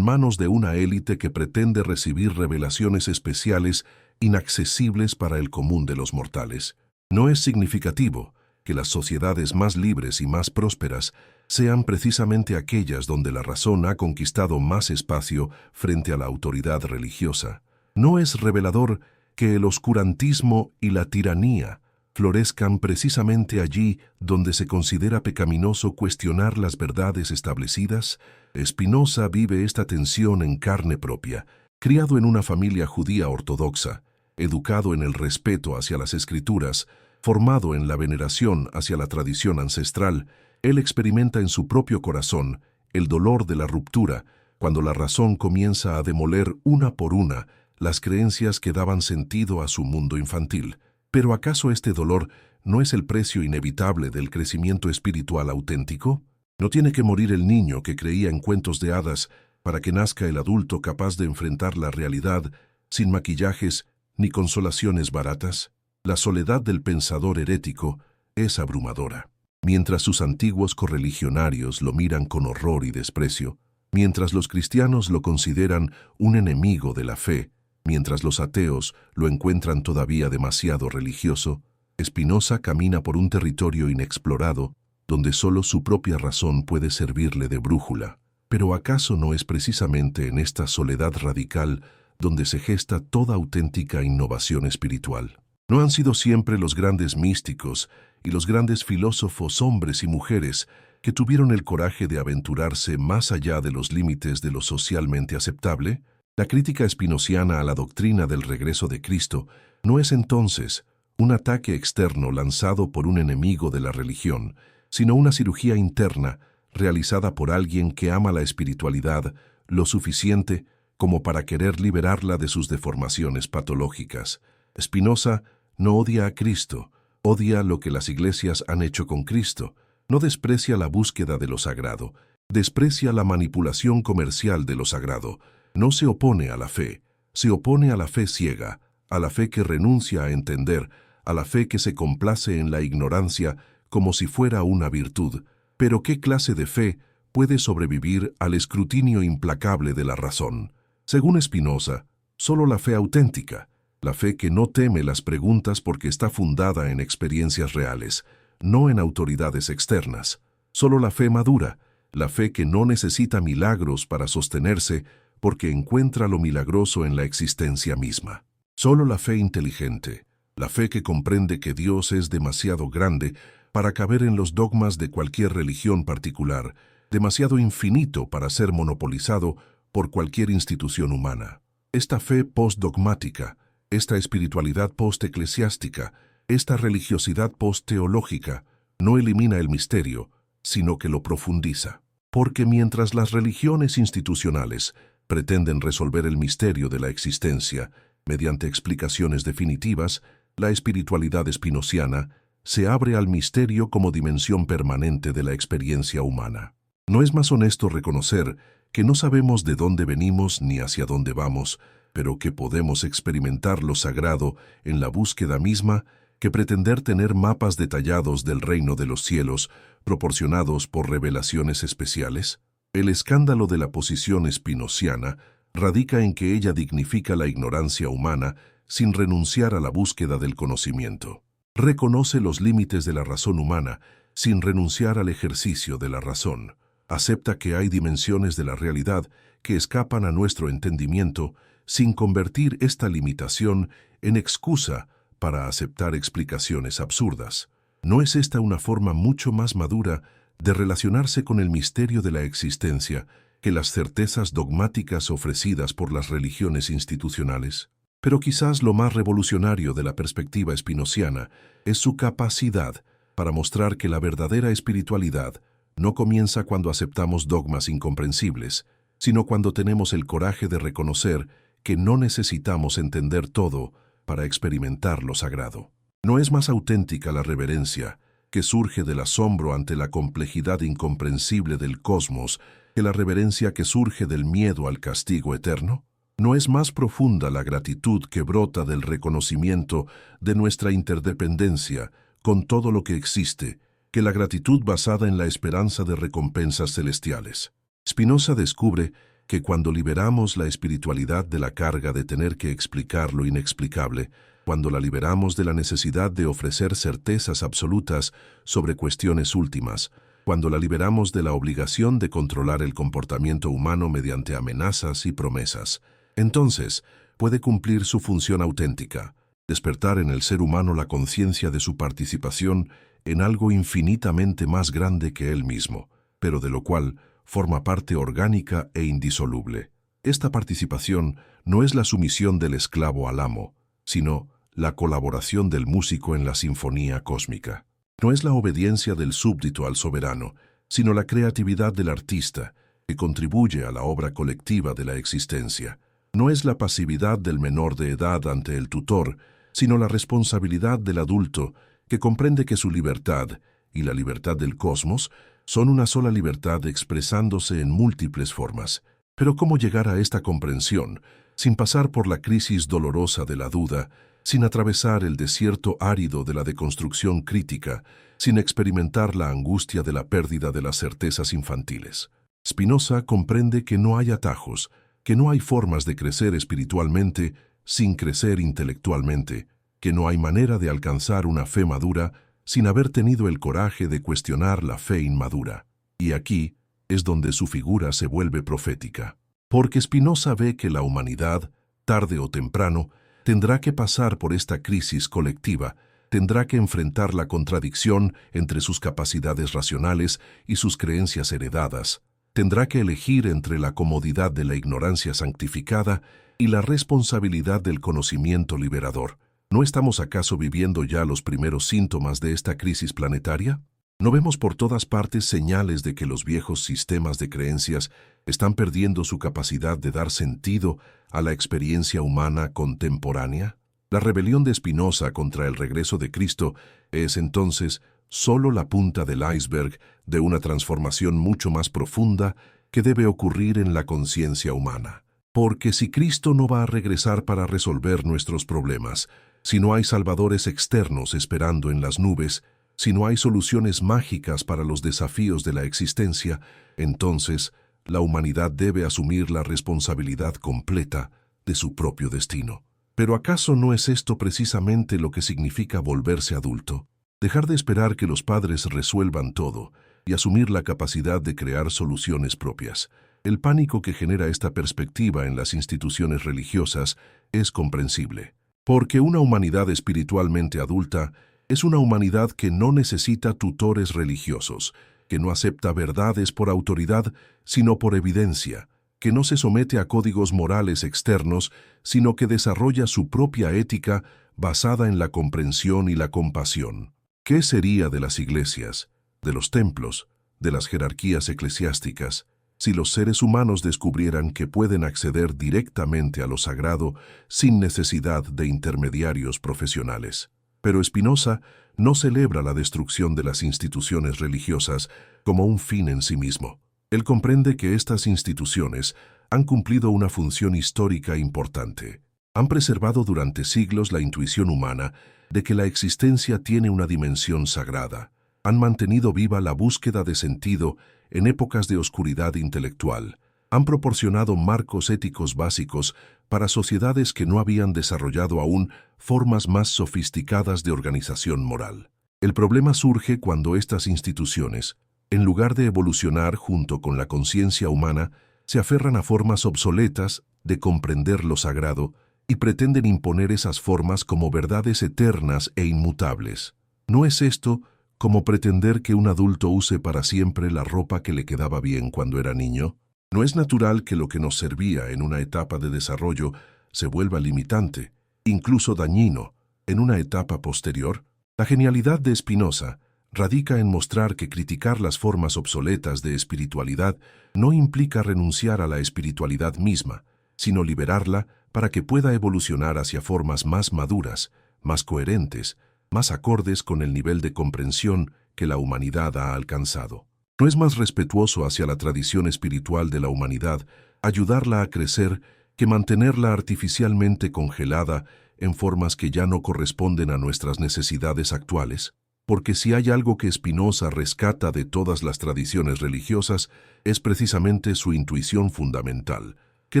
manos de una élite que pretende recibir revelaciones especiales inaccesibles para el común de los mortales. No es significativo que las sociedades más libres y más prósperas sean precisamente aquellas donde la razón ha conquistado más espacio frente a la autoridad religiosa. No es revelador que el oscurantismo y la tiranía florezcan precisamente allí donde se considera pecaminoso cuestionar las verdades establecidas. Spinoza vive esta tensión en carne propia. Criado en una familia judía ortodoxa, educado en el respeto hacia las escrituras, formado en la veneración hacia la tradición ancestral, él experimenta en su propio corazón el dolor de la ruptura cuando la razón comienza a demoler una por una las creencias que daban sentido a su mundo infantil. ¿Pero acaso este dolor no es el precio inevitable del crecimiento espiritual auténtico? ¿No tiene que morir el niño que creía en cuentos de hadas para que nazca el adulto capaz de enfrentar la realidad sin maquillajes ni consolaciones baratas? La soledad del pensador herético es abrumadora. Mientras sus antiguos correligionarios lo miran con horror y desprecio, mientras los cristianos lo consideran un enemigo de la fe, mientras los ateos lo encuentran todavía demasiado religioso, Spinoza camina por un territorio inexplorado donde solo su propia razón puede servirle de brújula. Pero ¿acaso no es precisamente en esta soledad radical donde se gesta toda auténtica innovación espiritual? ¿No han sido siempre los grandes místicos y los grandes filósofos hombres y mujeres que tuvieron el coraje de aventurarse más allá de los límites de lo socialmente aceptable? La crítica espinociana a la doctrina del regreso de Cristo no es entonces un ataque externo lanzado por un enemigo de la religión, sino una cirugía interna realizada por alguien que ama la espiritualidad lo suficiente como para querer liberarla de sus deformaciones patológicas. Spinoza no odia a Cristo, odia lo que las iglesias han hecho con Cristo, no desprecia la búsqueda de lo sagrado, desprecia la manipulación comercial de lo sagrado. No se opone a la fe, se opone a la fe ciega, a la fe que renuncia a entender, a la fe que se complace en la ignorancia como si fuera una virtud. Pero ¿qué clase de fe puede sobrevivir al escrutinio implacable de la razón? Según Spinoza, solo la fe auténtica, la fe que no teme las preguntas porque está fundada en experiencias reales, no en autoridades externas. Solo la fe madura, la fe que no necesita milagros para sostenerse, porque encuentra lo milagroso en la existencia misma. Solo la fe inteligente, la fe que comprende que Dios es demasiado grande para caber en los dogmas de cualquier religión particular, demasiado infinito para ser monopolizado por cualquier institución humana. Esta fe postdogmática, esta espiritualidad posteclesiástica, esta religiosidad postteológica, no elimina el misterio, sino que lo profundiza. Porque mientras las religiones institucionales pretenden resolver el misterio de la existencia mediante explicaciones definitivas, la espiritualidad spinociana se abre al misterio como dimensión permanente de la experiencia humana. ¿No es más honesto reconocer que no sabemos de dónde venimos ni hacia dónde vamos, pero que podemos experimentar lo sagrado en la búsqueda misma, que pretender tener mapas detallados del reino de los cielos proporcionados por revelaciones especiales? El escándalo de la posición spinociana radica en que ella dignifica la ignorancia humana sin renunciar a la búsqueda del conocimiento. Reconoce los límites de la razón humana sin renunciar al ejercicio de la razón. Acepta que hay dimensiones de la realidad que escapan a nuestro entendimiento sin convertir esta limitación en excusa para aceptar explicaciones absurdas. ¿No es esta una forma mucho más madura de relacionarse con el misterio de la existencia que las certezas dogmáticas ofrecidas por las religiones institucionales? Pero quizás lo más revolucionario de la perspectiva spinociana es su capacidad para mostrar que la verdadera espiritualidad no comienza cuando aceptamos dogmas incomprensibles, sino cuando tenemos el coraje de reconocer que no necesitamos entender todo para experimentar lo sagrado. ¿No es más auténtica la reverencia que surge del asombro ante la complejidad incomprensible del cosmos que la reverencia que surge del miedo al castigo eterno? ¿No es más profunda la gratitud que brota del reconocimiento de nuestra interdependencia con todo lo que existe que la gratitud basada en la esperanza de recompensas celestiales. Spinoza descubre que cuando liberamos la espiritualidad de la carga de tener que explicar lo inexplicable, cuando la liberamos de la necesidad de ofrecer certezas absolutas sobre cuestiones últimas, cuando la liberamos de la obligación de controlar el comportamiento humano mediante amenazas y promesas, entonces puede cumplir su función auténtica, despertar en el ser humano la conciencia de su participación en algo infinitamente más grande que él mismo, pero de lo cual forma parte orgánica e indisoluble. Esta participación no es la sumisión del esclavo al amo, sino la colaboración del músico en la sinfonía cósmica. No es la obediencia del súbdito al soberano, sino la creatividad del artista, que contribuye a la obra colectiva de la existencia. No es la pasividad del menor de edad ante el tutor, sino la responsabilidad del adulto, que comprende que su libertad y la libertad del cosmos son una sola libertad expresándose en múltiples formas. Pero ¿cómo llegar a esta comprensión sin pasar por la crisis dolorosa de la duda, sin atravesar el desierto árido de la deconstrucción crítica, sin experimentar la angustia de la pérdida de las certezas infantiles? Spinoza comprende que no hay atajos, que no hay formas de crecer espiritualmente sin crecer intelectualmente, que no hay manera de alcanzar una fe madura sin haber tenido el coraje de cuestionar la fe inmadura. Y aquí es donde su figura se vuelve profética. Porque Spinoza ve que la humanidad, tarde o temprano, tendrá que pasar por esta crisis colectiva, tendrá que enfrentar la contradicción entre sus capacidades racionales y sus creencias heredadas, tendrá que elegir entre la comodidad de la ignorancia santificada y la responsabilidad del conocimiento liberador. ¿No estamos acaso viviendo ya los primeros síntomas de esta crisis planetaria? ¿No vemos por todas partes señales de que los viejos sistemas de creencias están perdiendo su capacidad de dar sentido a la experiencia humana contemporánea? La rebelión de Spinoza contra el regreso de Cristo es entonces solo la punta del iceberg de una transformación mucho más profunda que debe ocurrir en la conciencia humana. Porque si Cristo no va a regresar para resolver nuestros problemas, si no hay salvadores externos esperando en las nubes, si no hay soluciones mágicas para los desafíos de la existencia, entonces la humanidad debe asumir la responsabilidad completa de su propio destino. ¿Pero acaso no es esto precisamente lo que significa volverse adulto? Dejar de esperar que los padres resuelvan todo y asumir la capacidad de crear soluciones propias. El pánico que genera esta perspectiva en las instituciones religiosas es comprensible, porque una humanidad espiritualmente adulta es una humanidad que no necesita tutores religiosos, que no acepta verdades por autoridad, sino por evidencia, que no se somete a códigos morales externos, sino que desarrolla su propia ética basada en la comprensión y la compasión. ¿Qué sería de las iglesias, de los templos, de las jerarquías eclesiásticas, si los seres humanos descubrieran que pueden acceder directamente a lo sagrado sin necesidad de intermediarios profesionales? Pero Spinoza no celebra la destrucción de las instituciones religiosas como un fin en sí mismo. Él comprende que estas instituciones han cumplido una función histórica importante. Han preservado durante siglos la intuición humana de que la existencia tiene una dimensión sagrada. Han mantenido viva la búsqueda de sentido en épocas de oscuridad intelectual. Han proporcionado marcos éticos básicos para sociedades que no habían desarrollado aún formas más sofisticadas de organización moral. El problema surge cuando estas instituciones, en lugar de evolucionar junto con la conciencia humana, se aferran a formas obsoletas de comprender lo sagrado y pretenden imponer esas formas como verdades eternas e inmutables. ¿No es esto como pretender que un adulto use para siempre la ropa que le quedaba bien cuando era niño? ¿No es natural que lo que nos servía en una etapa de desarrollo se vuelva limitante, incluso dañino, en una etapa posterior? La genialidad de Spinoza radica en mostrar que criticar las formas obsoletas de espiritualidad no implica renunciar a la espiritualidad misma, sino liberarla para que pueda evolucionar hacia formas más maduras, más coherentes, más acordes con el nivel de comprensión que la humanidad ha alcanzado. ¿No es más respetuoso hacia la tradición espiritual de la humanidad ayudarla a crecer que mantenerla artificialmente congelada en formas que ya no corresponden a nuestras necesidades actuales? porque si hay algo que Spinoza rescata de todas las tradiciones religiosas, es precisamente su intuición fundamental, que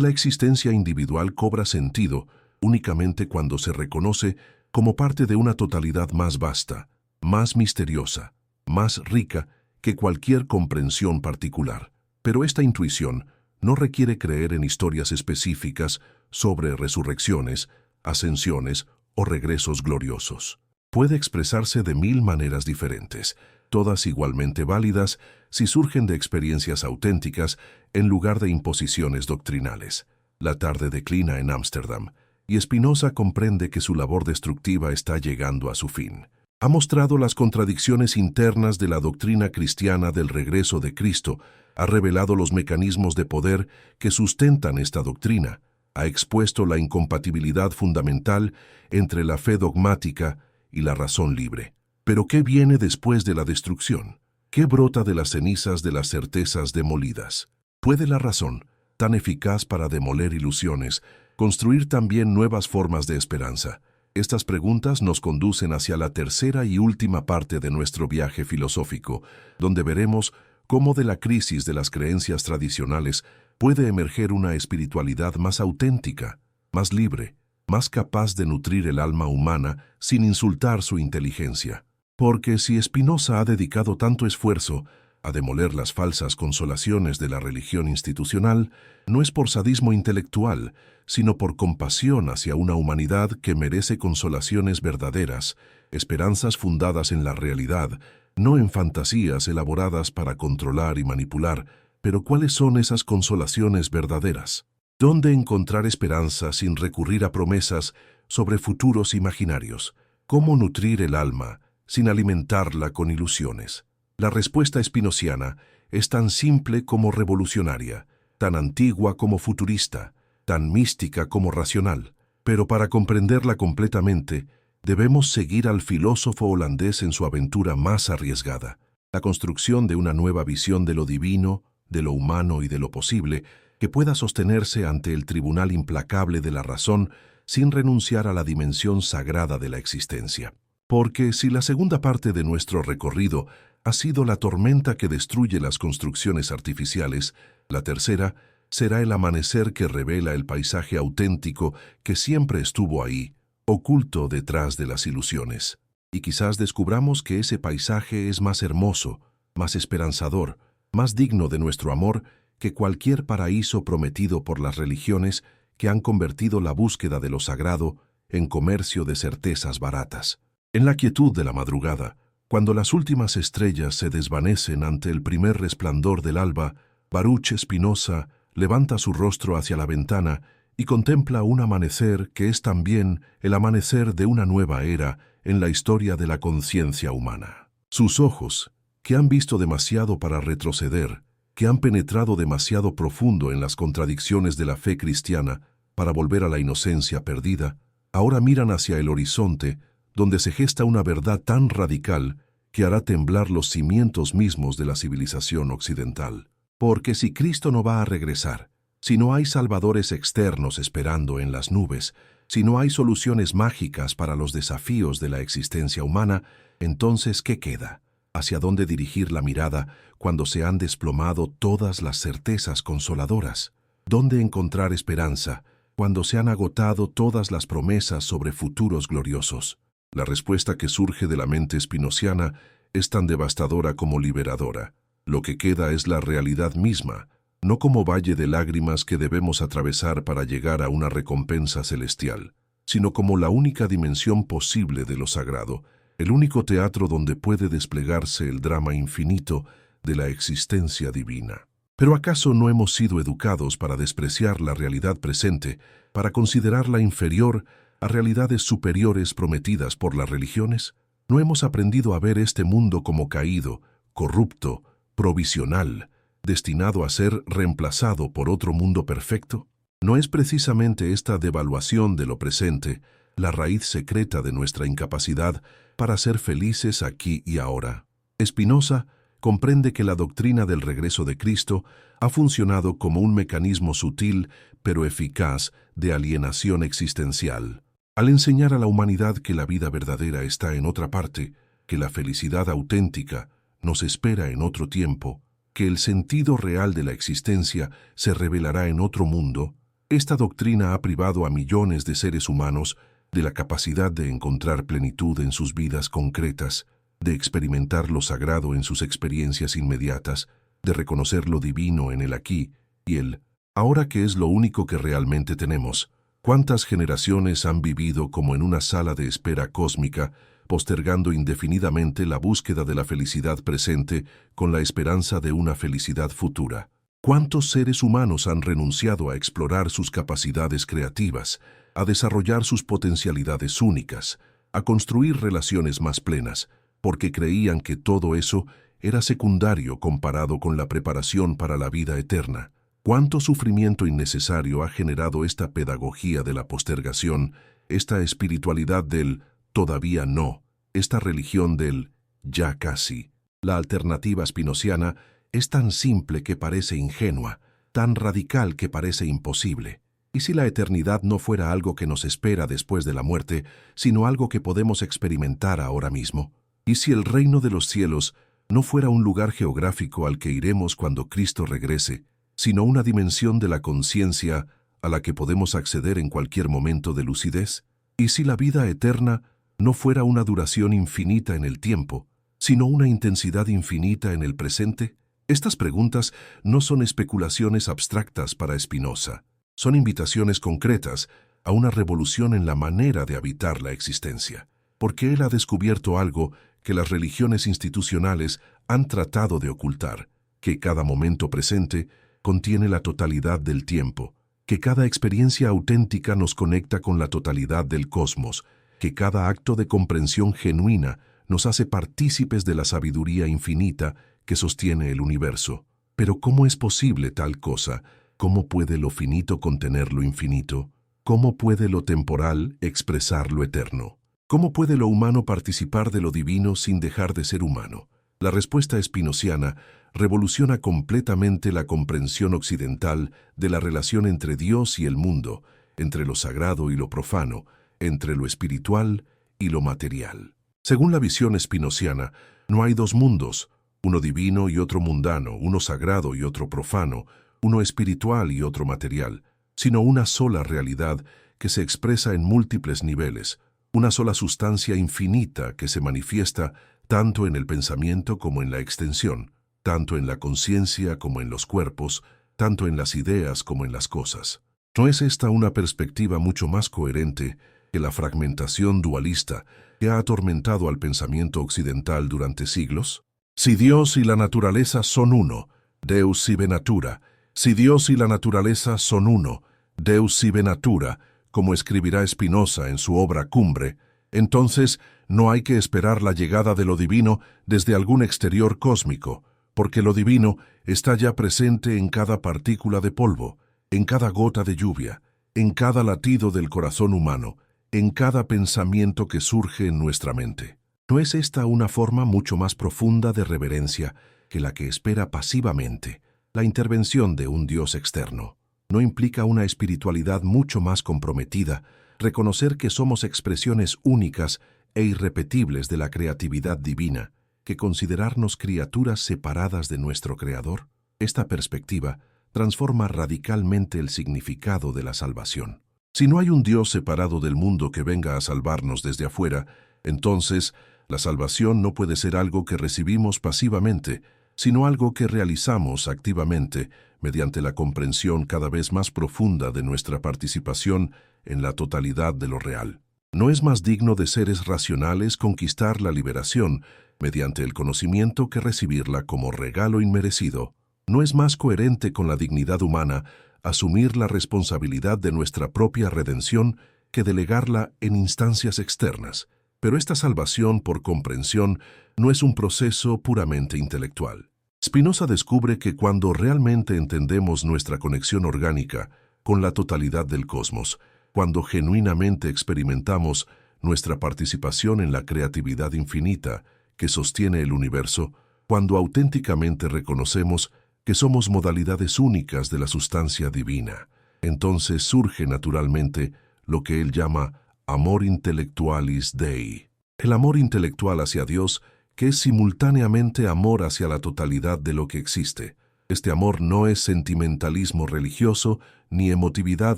la existencia individual cobra sentido únicamente cuando se reconoce como parte de una totalidad más vasta, más misteriosa, más rica que cualquier comprensión particular. Pero esta intuición no requiere creer en historias específicas sobre resurrecciones, ascensiones o regresos gloriosos. Puede expresarse de 1000 maneras diferentes, todas igualmente válidas si surgen de experiencias auténticas en lugar de imposiciones doctrinales. La tarde declina en Ámsterdam, y Spinoza comprende que su labor destructiva está llegando a su fin. Ha mostrado las contradicciones internas de la doctrina cristiana del regreso de Cristo, ha revelado los mecanismos de poder que sustentan esta doctrina, ha expuesto la incompatibilidad fundamental entre la fe dogmática y la razón libre. Pero ¿qué viene después de la destrucción? ¿Qué brota de las cenizas de las certezas demolidas? ¿Puede la razón, tan eficaz para demoler ilusiones, construir también nuevas formas de esperanza? Estas preguntas nos conducen hacia la tercera y última parte de nuestro viaje filosófico, donde veremos cómo de la crisis de las creencias tradicionales puede emerger una espiritualidad más auténtica, más libre, más capaz de nutrir el alma humana sin insultar su inteligencia. Porque si Spinoza ha dedicado tanto esfuerzo a demoler las falsas consolaciones de la religión institucional, no es por sadismo intelectual, sino por compasión hacia una humanidad que merece consolaciones verdaderas, esperanzas fundadas en la realidad, no en fantasías elaboradas para controlar y manipular. Pero ¿cuáles son esas consolaciones verdaderas? ¿Dónde encontrar esperanza sin recurrir a promesas sobre futuros imaginarios? ¿Cómo nutrir el alma sin alimentarla con ilusiones? La respuesta spinociana es tan simple como revolucionaria, tan antigua como futurista, tan mística como racional. Pero para comprenderla completamente, debemos seguir al filósofo holandés en su aventura más arriesgada, la construcción de una nueva visión de lo divino, de lo humano y de lo posible, que pueda sostenerse ante el tribunal implacable de la razón sin renunciar a la dimensión sagrada de la existencia. Porque si la segunda parte de nuestro recorrido ha sido la tormenta que destruye las construcciones artificiales, la tercera será el amanecer que revela el paisaje auténtico que siempre estuvo ahí, oculto detrás de las ilusiones. Y quizás descubramos que ese paisaje es más hermoso, más esperanzador, más digno de nuestro amor que cualquier paraíso prometido por las religiones que han convertido la búsqueda de lo sagrado en comercio de certezas baratas. En la quietud de la madrugada, cuando las últimas estrellas se desvanecen ante el primer resplandor del alba, Baruch Spinoza levanta su rostro hacia la ventana y contempla un amanecer que es también el amanecer de una nueva era en la historia de la conciencia humana. Sus ojos, que han visto demasiado para retroceder, que han penetrado demasiado profundo en las contradicciones de la fe cristiana para volver a la inocencia perdida, ahora miran hacia el horizonte, donde se gesta una verdad tan radical que hará temblar los cimientos mismos de la civilización occidental. Porque si Cristo no va a regresar, si no hay salvadores externos esperando en las nubes, si no hay soluciones mágicas para los desafíos de la existencia humana, entonces ¿qué queda? ¿Hacia dónde dirigir la mirada cuando se han desplomado todas las certezas consoladoras? ¿Dónde encontrar esperanza cuando se han agotado todas las promesas sobre futuros gloriosos? La respuesta que surge de la mente spinociana es tan devastadora como liberadora. Lo que queda es la realidad misma, no como valle de lágrimas que debemos atravesar para llegar a una recompensa celestial, sino como la única dimensión posible de lo sagrado, el único teatro donde puede desplegarse el drama infinito de la existencia divina. ¿Pero acaso no hemos sido educados para despreciar la realidad presente, para considerarla inferior a realidades superiores prometidas por las religiones? ¿No hemos aprendido a ver este mundo como caído, corrupto, provisional, destinado a ser reemplazado por otro mundo perfecto? ¿No es precisamente esta devaluación de lo presente la raíz secreta de nuestra incapacidad para ser felices aquí y ahora? Spinoza comprende que la doctrina del regreso de Cristo ha funcionado como un mecanismo sutil pero eficaz de alienación existencial. Al enseñar a la humanidad que la vida verdadera está en otra parte, que la felicidad auténtica nos espera en otro tiempo, que el sentido real de la existencia se revelará en otro mundo, esta doctrina ha privado a millones de seres humanos de la capacidad de encontrar plenitud en sus vidas concretas, de experimentar lo sagrado en sus experiencias inmediatas, de reconocer lo divino en el aquí y el ahora, que es lo único que realmente tenemos. ¿Cuántas generaciones han vivido como en una sala de espera cósmica, postergando indefinidamente la búsqueda de la felicidad presente con la esperanza de una felicidad futura? ¿Cuántos seres humanos han renunciado a explorar sus capacidades creativas, a desarrollar sus potencialidades únicas, a construir relaciones más plenas, porque creían que todo eso era secundario comparado con la preparación para la vida eterna? ¿Cuánto sufrimiento innecesario ha generado esta pedagogía de la postergación, esta espiritualidad del todavía no, esta religión del ya casi? La alternativa spinociana es tan simple que parece ingenua, tan radical que parece imposible. ¿Y si la eternidad no fuera algo que nos espera después de la muerte, sino algo que podemos experimentar ahora mismo? ¿Y si el reino de los cielos no fuera un lugar geográfico al que iremos cuando Cristo regrese, sino una dimensión de la conciencia a la que podemos acceder en cualquier momento de lucidez? ¿Y si la vida eterna no fuera una duración infinita en el tiempo, sino una intensidad infinita en el presente? Estas preguntas no son especulaciones abstractas para Spinoza, son invitaciones concretas a una revolución en la manera de habitar la existencia, porque él ha descubierto algo que las religiones institucionales han tratado de ocultar, que cada momento presente contiene la totalidad del tiempo, que cada experiencia auténtica nos conecta con la totalidad del cosmos, que cada acto de comprensión genuina nos hace partícipes de la sabiduría infinita que sostiene el universo. Pero ¿cómo es posible tal cosa? ¿Cómo puede lo finito contener lo infinito? ¿Cómo puede lo temporal expresar lo eterno? ¿Cómo puede lo humano participar de lo divino sin dejar de ser humano? La respuesta spinociana revoluciona completamente la comprensión occidental de la relación entre Dios y el mundo, entre lo sagrado y lo profano, entre lo espiritual y lo material. Según la visión spinociana, no hay dos mundos, uno divino y otro mundano, uno sagrado y otro profano, uno espiritual y otro material, sino una sola realidad que se expresa en múltiples niveles, una sola sustancia infinita que se manifiesta tanto en el pensamiento como en la extensión, tanto en la conciencia como en los cuerpos, tanto en las ideas como en las cosas. ¿No es esta una perspectiva mucho más coherente que la fragmentación dualista que ha atormentado al pensamiento occidental durante siglos? Si Dios y la naturaleza son uno, Deus sive natura. Si Dios y la naturaleza son uno, Deus sive natura, como escribirá Spinoza en su obra Cumbre, entonces no hay que esperar la llegada de lo divino desde algún exterior cósmico, porque lo divino está ya presente en cada partícula de polvo, en cada gota de lluvia, en cada latido del corazón humano, en cada pensamiento que surge en nuestra mente. ¿No es esta una forma mucho más profunda de reverencia que la que espera pasivamente la intervención de un Dios externo? ¿No implica una espiritualidad mucho más comprometida reconocer que somos expresiones únicas e irrepetibles de la creatividad divina que considerarnos criaturas separadas de nuestro Creador? Esta perspectiva transforma radicalmente el significado de la salvación. Si no hay un Dios separado del mundo que venga a salvarnos desde afuera, entonces la salvación no puede ser algo que recibimos pasivamente, sino algo que realizamos activamente mediante la comprensión cada vez más profunda de nuestra participación en la totalidad de lo real. ¿No es más digno de seres racionales conquistar la liberación mediante el conocimiento que recibirla como regalo inmerecido? ¿No es más coherente con la dignidad humana asumir la responsabilidad de nuestra propia redención que delegarla en instancias externas? Pero esta salvación por comprensión no es un proceso puramente intelectual. Spinoza descubre que cuando realmente entendemos nuestra conexión orgánica con la totalidad del cosmos, cuando genuinamente experimentamos nuestra participación en la creatividad infinita que sostiene el universo, cuando auténticamente reconocemos que somos modalidades únicas de la sustancia divina, entonces surge naturalmente lo que él llama amor intellectualis Dei. El amor intelectual hacia Dios, que es simultáneamente amor hacia la totalidad de lo que existe. Este amor no es sentimentalismo religioso ni emotividad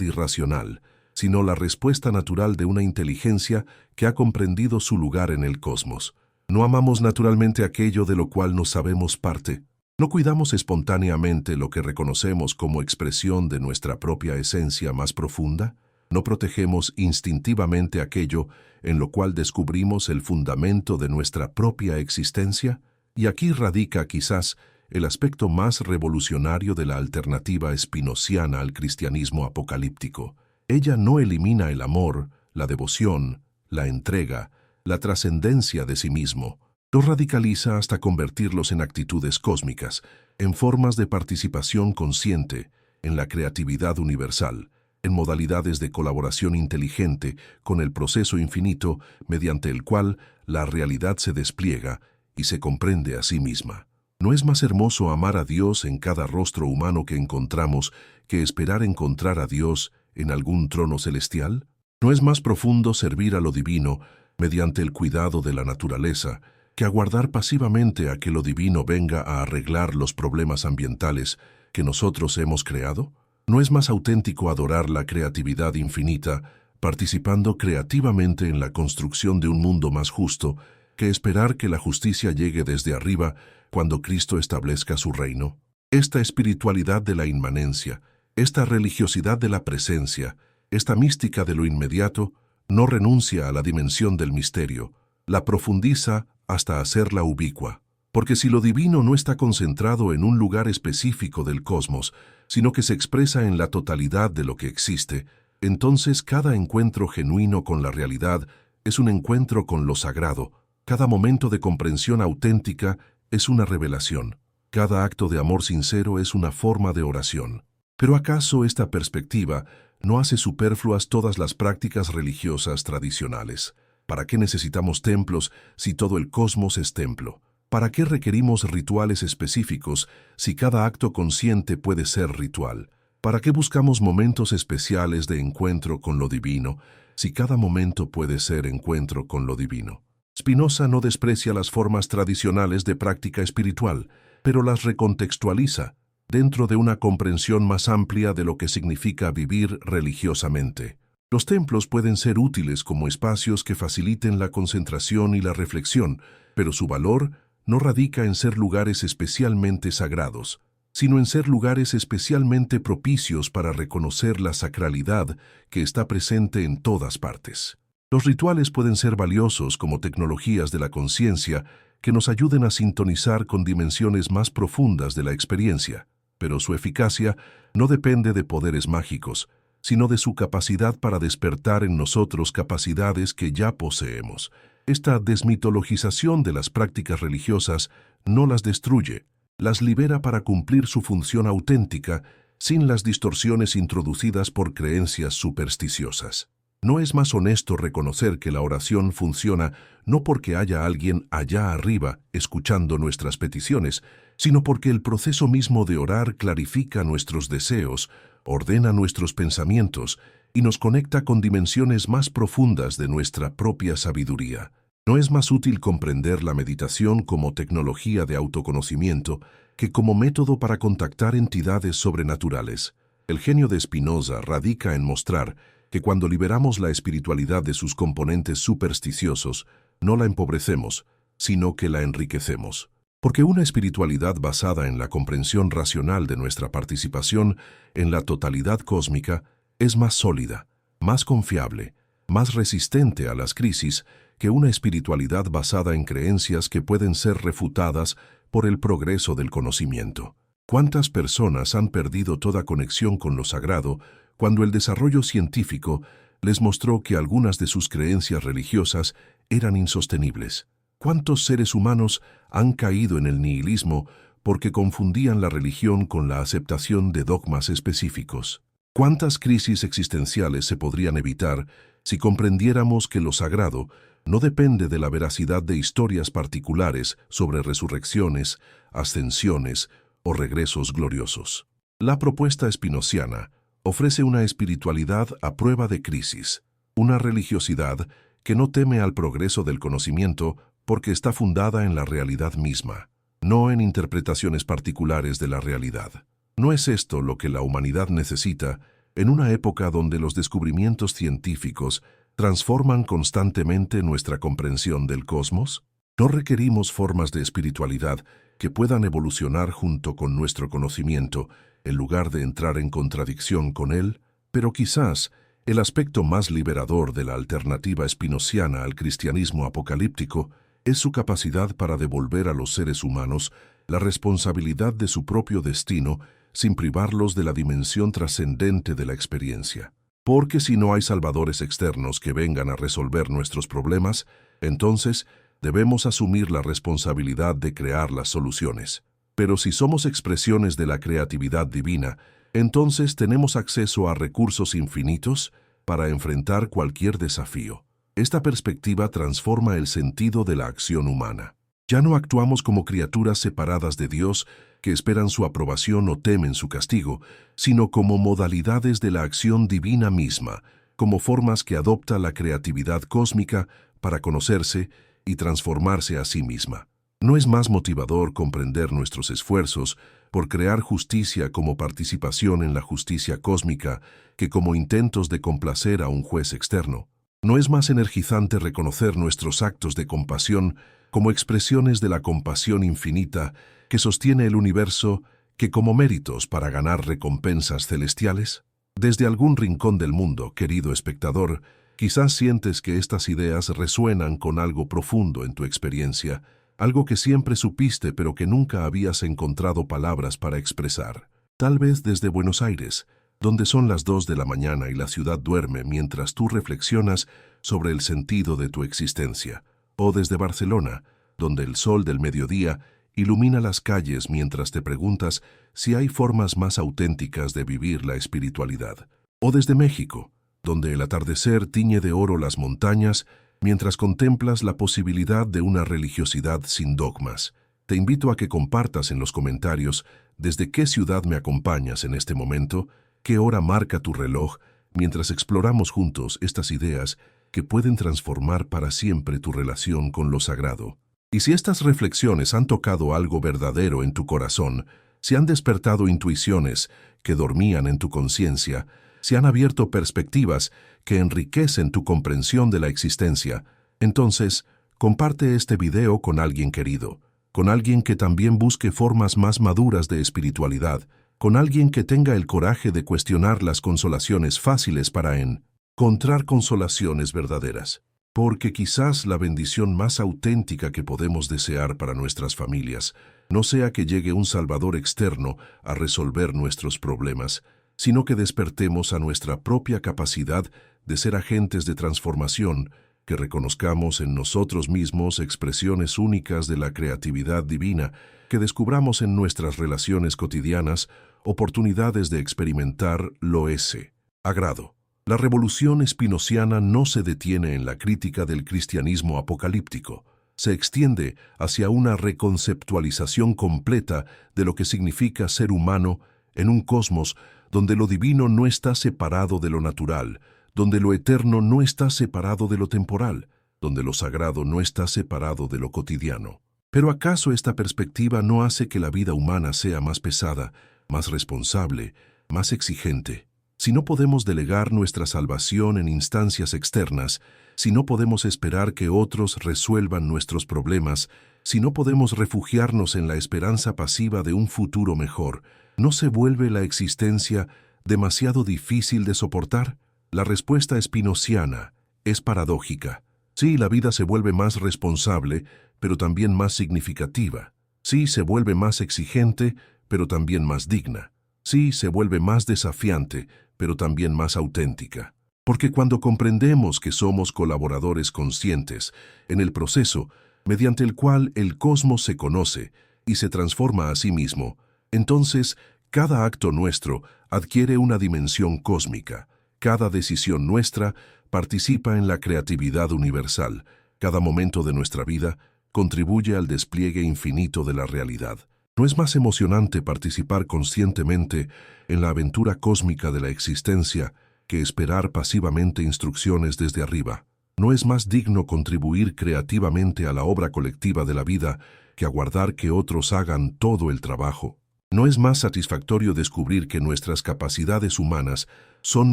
irracional, sino la respuesta natural de una inteligencia que ha comprendido su lugar en el cosmos. No amamos naturalmente aquello de lo cual no sabemos parte. No cuidamos espontáneamente lo que reconocemos como expresión de nuestra propia esencia más profunda. No protegemos instintivamente aquello en lo cual descubrimos el fundamento de nuestra propia existencia. Y aquí radica quizás el aspecto más revolucionario de la alternativa spinoziana al cristianismo apocalíptico. Ella no elimina el amor, la devoción, la entrega, la trascendencia de sí mismo. Los radicaliza hasta convertirlos en actitudes cósmicas, en formas de participación consciente, en la creatividad universal, en modalidades de colaboración inteligente con el proceso infinito mediante el cual la realidad se despliega y se comprende a sí misma. ¿No es más hermoso amar a Dios en cada rostro humano que encontramos que esperar encontrar a Dios en algún trono celestial? ¿No es más profundo servir a lo divino mediante el cuidado de la naturaleza que aguardar pasivamente a que lo divino venga a arreglar los problemas ambientales que nosotros hemos creado? ¿No es más auténtico adorar la creatividad infinita, participando creativamente en la construcción de un mundo más justo, que esperar que la justicia llegue desde arriba cuando Cristo establezca su reino? Esta espiritualidad de la inmanencia, esta religiosidad de la presencia, esta mística de lo inmediato, no renuncia a la dimensión del misterio, la profundiza hasta hacerla ubicua. Porque si lo divino no está concentrado en un lugar específico del cosmos, sino que se expresa en la totalidad de lo que existe, entonces cada encuentro genuino con la realidad es un encuentro con lo sagrado, cada momento de comprensión auténtica es una revelación, cada acto de amor sincero es una forma de oración. ¿Pero acaso esta perspectiva no hace superfluas todas las prácticas religiosas tradicionales? ¿Para qué necesitamos templos si todo el cosmos es templo? ¿Para qué requerimos rituales específicos si cada acto consciente puede ser ritual? ¿Para qué buscamos momentos especiales de encuentro con lo divino si cada momento puede ser encuentro con lo divino? Spinoza no desprecia las formas tradicionales de práctica espiritual, pero las recontextualiza dentro de una comprensión más amplia de lo que significa vivir religiosamente. Los templos pueden ser útiles como espacios que faciliten la concentración y la reflexión, pero su valor no radica en ser lugares especialmente sagrados, sino en ser lugares especialmente propicios para reconocer la sacralidad que está presente en todas partes. Los rituales pueden ser valiosos como tecnologías de la conciencia que nos ayuden a sintonizar con dimensiones más profundas de la experiencia, pero su eficacia no depende de poderes mágicos, sino de su capacidad para despertar en nosotros capacidades que ya poseemos. Esta desmitologización de las prácticas religiosas no las destruye, las libera para cumplir su función auténtica sin las distorsiones introducidas por creencias supersticiosas. ¿No es más honesto reconocer que la oración funciona no porque haya alguien allá arriba escuchando nuestras peticiones, sino porque el proceso mismo de orar clarifica nuestros deseos, ordena nuestros pensamientos y nos conecta con dimensiones más profundas de nuestra propia sabiduría? ¿No es más útil comprender la meditación como tecnología de autoconocimiento que como método para contactar entidades sobrenaturales? El genio de Spinoza radica en mostrar que cuando liberamos la espiritualidad de sus componentes supersticiosos, no la empobrecemos, sino que la enriquecemos. Porque una espiritualidad basada en la comprensión racional de nuestra participación en la totalidad cósmica es más sólida, más confiable, más resistente a las crisis que una espiritualidad basada en creencias que pueden ser refutadas por el progreso del conocimiento. ¿Cuántas personas han perdido toda conexión con lo sagrado cuando el desarrollo científico les mostró que algunas de sus creencias religiosas eran insostenibles? ¿Cuántos seres humanos han caído en el nihilismo porque confundían la religión con la aceptación de dogmas específicos? ¿Cuántas crisis existenciales se podrían evitar si comprendiéramos que lo sagrado no depende de la veracidad de historias particulares sobre resurrecciones, ascensiones o regresos gloriosos? La propuesta spinoziana ofrece una espiritualidad a prueba de crisis, una religiosidad que no teme al progreso del conocimiento porque está fundada en la realidad misma, no en interpretaciones particulares de la realidad. ¿No es esto lo que la humanidad necesita en una época donde los descubrimientos científicos transforman constantemente nuestra comprensión del cosmos? ¿No requerimos formas de espiritualidad que puedan evolucionar junto con nuestro conocimiento en lugar de entrar en contradicción con él? Pero quizás el aspecto más liberador de la alternativa spinoziana al cristianismo apocalíptico es su capacidad para devolver a los seres humanos la responsabilidad de su propio destino sin privarlos de la dimensión trascendente de la experiencia. Porque si no hay salvadores externos que vengan a resolver nuestros problemas, entonces debemos asumir la responsabilidad de crear las soluciones. Pero si somos expresiones de la creatividad divina, entonces tenemos acceso a recursos infinitos para enfrentar cualquier desafío. Esta perspectiva transforma el sentido de la acción humana. Ya no actuamos como criaturas separadas de Dios que esperan su aprobación o temen su castigo, sino como modalidades de la acción divina misma, como formas que adopta la creatividad cósmica para conocerse y transformarse a sí misma. ¿No es más motivador comprender nuestros esfuerzos por crear justicia como participación en la justicia cósmica que como intentos de complacer a un juez externo? ¿No es más energizante reconocer nuestros actos de compasión como expresiones de la compasión infinita que sostiene el universo que como méritos para ganar recompensas celestiales? Desde algún rincón del mundo, querido espectador, quizás sientes que estas ideas resuenan con algo profundo en tu experiencia, algo que siempre supiste pero que nunca habías encontrado palabras para expresar. Tal vez desde Buenos Aires, donde son las 2 de la mañana y la ciudad duerme mientras tú reflexionas sobre el sentido de tu existencia. O desde Barcelona, donde el sol del mediodía ilumina las calles mientras te preguntas si hay formas más auténticas de vivir la espiritualidad. O desde México, donde el atardecer tiñe de oro las montañas mientras contemplas la posibilidad de una religiosidad sin dogmas. Te invito a que compartas en los comentarios desde qué ciudad me acompañas en este momento, qué hora marca tu reloj, mientras exploramos juntos estas ideas que pueden transformar para siempre tu relación con lo sagrado. Y si estas reflexiones han tocado algo verdadero en tu corazón, si han despertado intuiciones que dormían en tu conciencia, si han abierto perspectivas que enriquecen tu comprensión de la existencia, entonces comparte este video con alguien querido, con alguien que también busque formas más maduras de espiritualidad, con alguien que tenga el coraje de cuestionar las consolaciones fáciles para encontrar consolaciones verdaderas. Porque quizás la bendición más auténtica que podemos desear para nuestras familias no sea que llegue un Salvador externo a resolver nuestros problemas, sino que despertemos a nuestra propia capacidad de ser agentes de transformación, que reconozcamos en nosotros mismos expresiones únicas de la creatividad divina, que descubramos en nuestras relaciones cotidianas oportunidades de experimentar lo ese agrado. La revolución spinoziana no se detiene en la crítica del cristianismo apocalíptico, se extiende hacia una reconceptualización completa de lo que significa ser humano en un cosmos donde lo divino no está separado de lo natural, donde lo eterno no está separado de lo temporal, donde lo sagrado no está separado de lo cotidiano. Pero ¿acaso esta perspectiva no hace que la vida humana sea más pesada, más responsable, más exigente? Si no podemos delegar nuestra salvación en instancias externas, si no podemos esperar que otros resuelvan nuestros problemas, si no podemos refugiarnos en la esperanza pasiva de un futuro mejor, ¿no se vuelve la existencia demasiado difícil de soportar? La respuesta spinoziana es paradójica. Sí, la vida se vuelve más responsable, pero también más significativa. Sí, se vuelve más exigente, pero también más digna. Sí, se vuelve más desafiante, pero también más auténtica. Porque cuando comprendemos que somos colaboradores conscientes en el proceso mediante el cual el cosmos se conoce y se transforma a sí mismo, entonces cada acto nuestro adquiere una dimensión cósmica. Cada decisión nuestra participa en la creatividad universal. Cada momento de nuestra vida contribuye al despliegue infinito de la realidad. ¿No es más emocionante participar conscientemente en la aventura cósmica de la existencia que esperar pasivamente instrucciones desde arriba? No es más digno contribuir creativamente a la obra colectiva de la vida que aguardar que otros hagan todo el trabajo. No es más satisfactorio descubrir que nuestras capacidades humanas son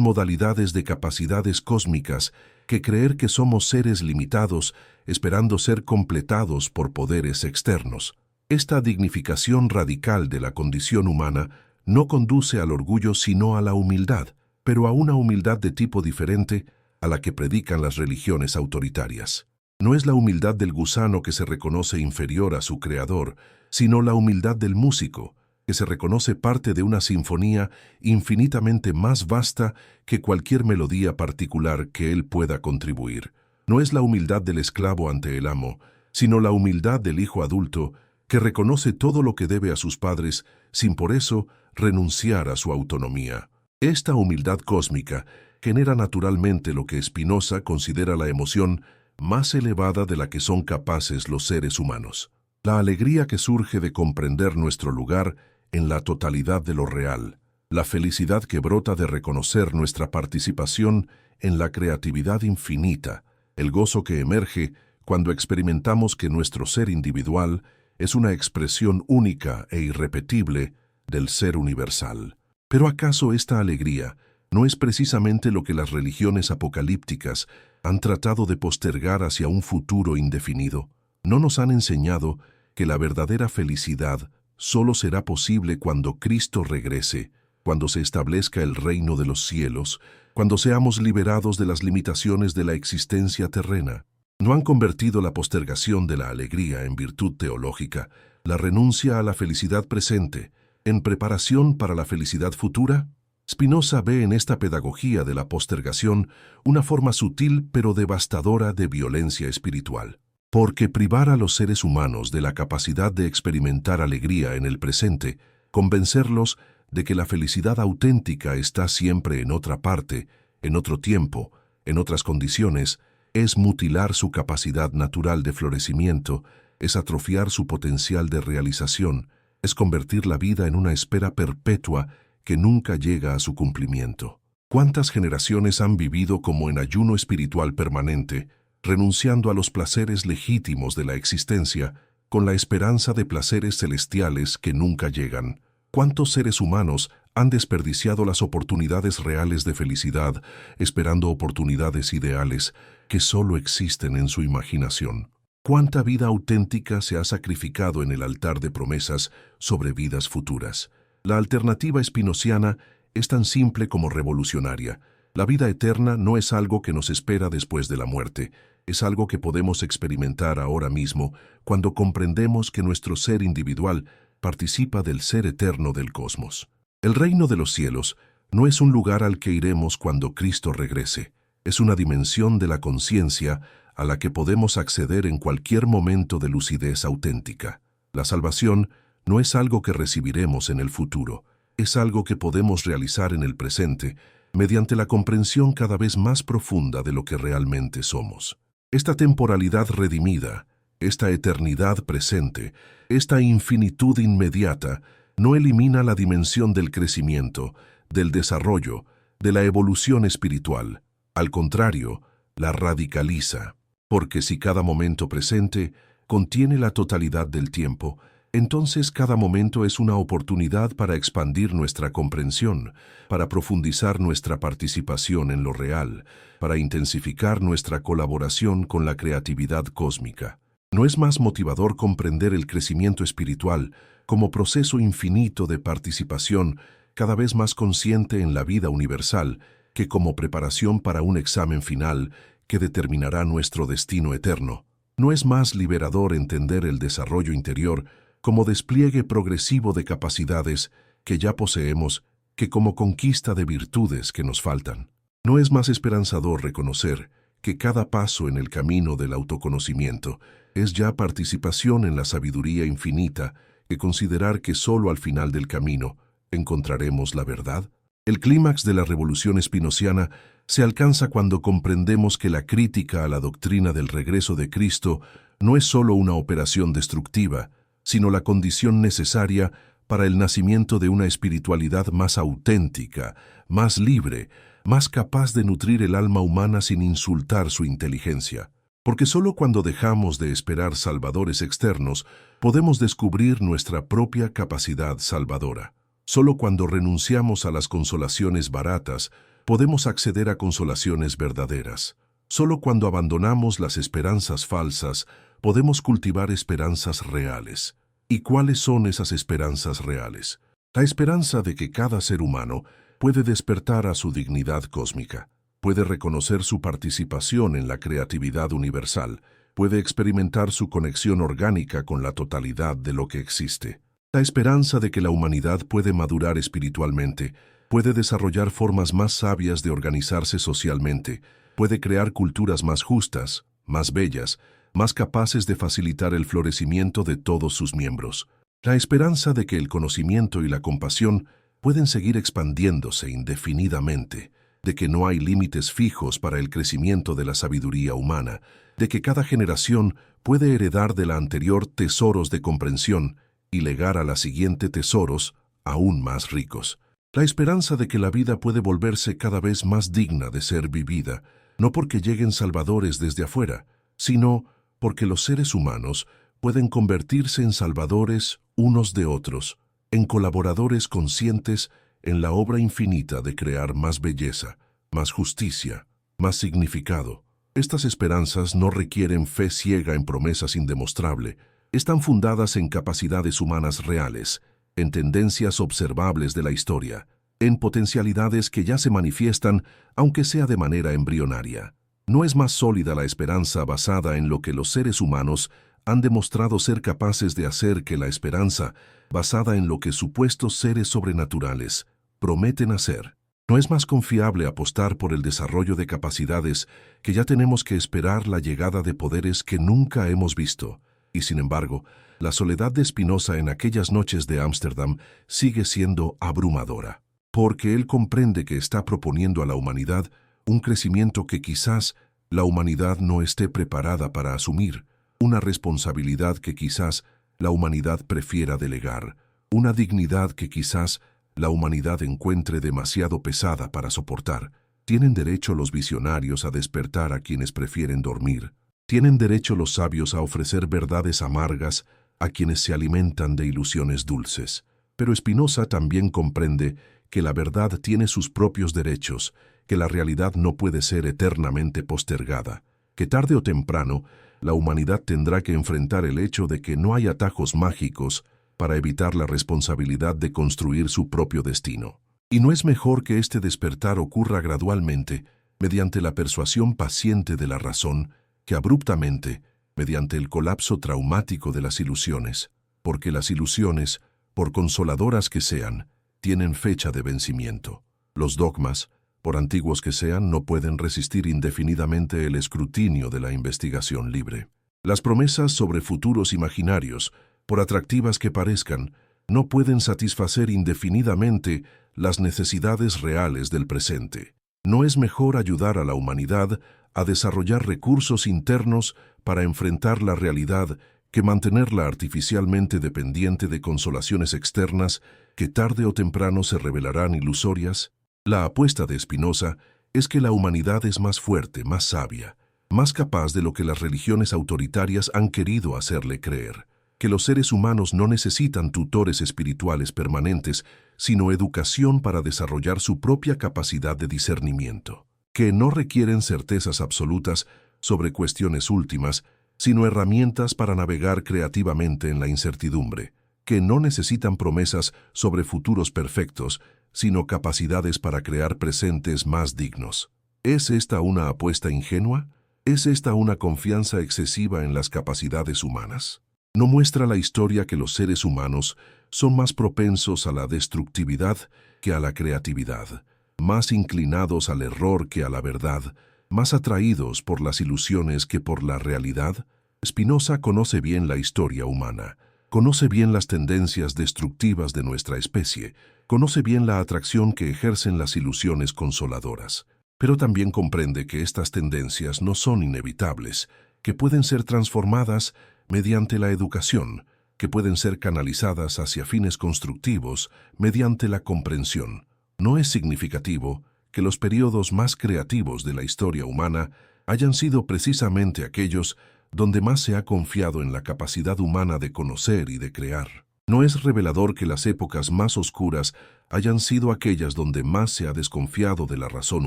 modalidades de capacidades cósmicas que creer que somos seres limitados esperando ser completados por poderes externos. Esta dignificación radical de la condición humana no conduce al orgullo sino a la humildad, pero a una humildad de tipo diferente a la que predican las religiones autoritarias. No es la humildad del gusano que se reconoce inferior a su creador, sino la humildad del músico, que se reconoce parte de una sinfonía infinitamente más vasta que cualquier melodía particular que él pueda contribuir. No es la humildad del esclavo ante el amo, sino la humildad del hijo adulto que reconoce todo lo que debe a sus padres sin por eso renunciar a su autonomía. Esta humildad cósmica genera naturalmente lo que Spinoza considera la emoción más elevada de la que son capaces los seres humanos. La alegría que surge de comprender nuestro lugar en la totalidad de lo real, la felicidad que brota de reconocer nuestra participación en la creatividad infinita, el gozo que emerge cuando experimentamos que nuestro ser individual es una expresión única e irrepetible del ser universal. Pero ¿acaso esta alegría no es precisamente lo que las religiones apocalípticas han tratado de postergar hacia un futuro indefinido? ¿No nos han enseñado que la verdadera felicidad solo será posible cuando Cristo regrese, cuando se establezca el reino de los cielos, cuando seamos liberados de las limitaciones de la existencia terrena? ¿No han convertido la postergación de la alegría en virtud teológica, la renuncia a la felicidad presente, en preparación para la felicidad futura? Spinoza ve en esta pedagogía de la postergación una forma sutil pero devastadora de violencia espiritual. Porque privar a los seres humanos de la capacidad de experimentar alegría en el presente, convencerlos de que la felicidad auténtica está siempre en otra parte, en otro tiempo, en otras condiciones, es mutilar su capacidad natural de florecimiento, es atrofiar su potencial de realización, es convertir la vida en una espera perpetua que nunca llega a su cumplimiento. ¿Cuántas generaciones han vivido como en ayuno espiritual permanente, renunciando a los placeres legítimos de la existencia, con la esperanza de placeres celestiales que nunca llegan? ¿Cuántos seres humanos han desperdiciado las oportunidades reales de felicidad, esperando oportunidades ideales que solo existen en su imaginación? ¿Cuánta vida auténtica se ha sacrificado en el altar de promesas sobre vidas futuras? La alternativa spinociana es tan simple como revolucionaria. La vida eterna no es algo que nos espera después de la muerte, es algo que podemos experimentar ahora mismo cuando comprendemos que nuestro ser individual participa del ser eterno del cosmos. El reino de los cielos no es un lugar al que iremos cuando Cristo regrese, es una dimensión de la conciencia a la que podemos acceder en cualquier momento de lucidez auténtica. La salvación no es algo que recibiremos en el futuro, es algo que podemos realizar en el presente, mediante la comprensión cada vez más profunda de lo que realmente somos. Esta temporalidad redimida, esta eternidad presente, esta infinitud inmediata, no elimina la dimensión del crecimiento, del desarrollo, de la evolución espiritual. Al contrario, la radicaliza. Porque si cada momento presente contiene la totalidad del tiempo, entonces cada momento es una oportunidad para expandir nuestra comprensión, para profundizar nuestra participación en lo real, para intensificar nuestra colaboración con la creatividad cósmica. ¿No es más motivador comprender el crecimiento espiritual como proceso infinito de participación cada vez más consciente en la vida universal que como preparación para un examen final que determinará nuestro destino eterno? ¿No es más liberador entender el desarrollo interior como despliegue progresivo de capacidades que ya poseemos que como conquista de virtudes que nos faltan? ¿No es más esperanzador reconocer que cada paso en el camino del autoconocimiento es ya participación en la sabiduría infinita que considerar que solo al final del camino encontraremos la verdad? El clímax de la revolución spinociana se alcanza cuando comprendemos que la crítica a la doctrina del regreso de Cristo no es solo una operación destructiva, sino la condición necesaria para el nacimiento de una espiritualidad más auténtica, más libre, más capaz de nutrir el alma humana sin insultar su inteligencia. Porque solo cuando dejamos de esperar salvadores externos, podemos descubrir nuestra propia capacidad salvadora. Solo cuando renunciamos a las consolaciones baratas, podemos acceder a consolaciones verdaderas. Solo cuando abandonamos las esperanzas falsas, podemos cultivar esperanzas reales. ¿Y cuáles son esas esperanzas reales? La esperanza de que cada ser humano puede despertar a su dignidad cósmica, puede reconocer su participación en la creatividad universal, puede experimentar su conexión orgánica con la totalidad de lo que existe. La esperanza de que la humanidad puede madurar espiritualmente, puede desarrollar formas más sabias de organizarse socialmente, puede crear culturas más justas, más bellas, más capaces de facilitar el florecimiento de todos sus miembros. La esperanza de que el conocimiento y la compasión pueden seguir expandiéndose indefinidamente, de que no hay límites fijos para el crecimiento de la sabiduría humana, de que cada generación puede heredar de la anterior tesoros de comprensión y legar a la siguiente tesoros aún más ricos. La esperanza de que la vida puede volverse cada vez más digna de ser vivida, no porque lleguen salvadores desde afuera, sino porque los seres humanos pueden convertirse en salvadores unos de otros, en colaboradores conscientes en la obra infinita de crear más belleza, más justicia, más significado. Estas esperanzas no requieren fe ciega en promesas indemostrables, están fundadas en capacidades humanas reales, en tendencias observables de la historia, en potencialidades que ya se manifiestan, aunque sea de manera embrionaria. No es más sólida la esperanza basada en lo que los seres humanos han demostrado ser capaces de hacer que la esperanza basada en lo que supuestos seres sobrenaturales prometen hacer. No es más confiable apostar por el desarrollo de capacidades que ya tenemos que esperar la llegada de poderes que nunca hemos visto. Y sin embargo, la soledad de Spinoza en aquellas noches de Ámsterdam sigue siendo abrumadora, porque él comprende que está proponiendo a la humanidad un crecimiento que quizás la humanidad no esté preparada para asumir, una responsabilidad que quizás la humanidad prefiera delegar, una dignidad que quizás la humanidad encuentre demasiado pesada para soportar. Tienen derecho los visionarios a despertar a quienes prefieren dormir. Tienen derecho los sabios a ofrecer verdades amargas a quienes se alimentan de ilusiones dulces. Pero Spinoza también comprende que la verdad tiene sus propios derechos, que la realidad no puede ser eternamente postergada, que tarde o temprano la humanidad tendrá que enfrentar el hecho de que no hay atajos mágicos para evitar la responsabilidad de construir su propio destino. Y no es mejor que este despertar ocurra gradualmente, mediante la persuasión paciente de la razón, que abruptamente, mediante el colapso traumático de las ilusiones, porque las ilusiones, por consoladoras que sean, tienen fecha de vencimiento. Los dogmas, por antiguos que sean, no pueden resistir indefinidamente el escrutinio de la investigación libre. Las promesas sobre futuros imaginarios, por atractivas que parezcan, no pueden satisfacer indefinidamente las necesidades reales del presente. ¿No es mejor ayudar a la humanidad a desarrollar recursos internos para enfrentar la realidad que mantenerla artificialmente dependiente de consolaciones externas que tarde o temprano se revelarán ilusorias? La apuesta de Spinoza es que la humanidad es más fuerte, más sabia, más capaz de lo que las religiones autoritarias han querido hacerle creer, que los seres humanos no necesitan tutores espirituales permanentes, sino educación para desarrollar su propia capacidad de discernimiento, que no requieren certezas absolutas sobre cuestiones últimas, sino herramientas para navegar creativamente en la incertidumbre, que no necesitan promesas sobre futuros perfectos, sino capacidades para crear presentes más dignos. ¿Es esta una apuesta ingenua? ¿Es esta una confianza excesiva en las capacidades humanas? ¿No muestra la historia que los seres humanos son más propensos a la destructividad que a la creatividad, más inclinados al error que a la verdad, más atraídos por las ilusiones que por la realidad? Spinoza conoce bien la historia humana, conoce bien las tendencias destructivas de nuestra especie, conoce bien la atracción que ejercen las ilusiones consoladoras, pero también comprende que estas tendencias no son inevitables, que pueden ser transformadas mediante la educación, que pueden ser canalizadas hacia fines constructivos mediante la comprensión. No es significativo que los periodos más creativos de la historia humana hayan sido precisamente aquellos donde más se ha confiado en la capacidad humana de conocer y de crear. ¿No es revelador que las épocas más oscuras hayan sido aquellas donde más se ha desconfiado de la razón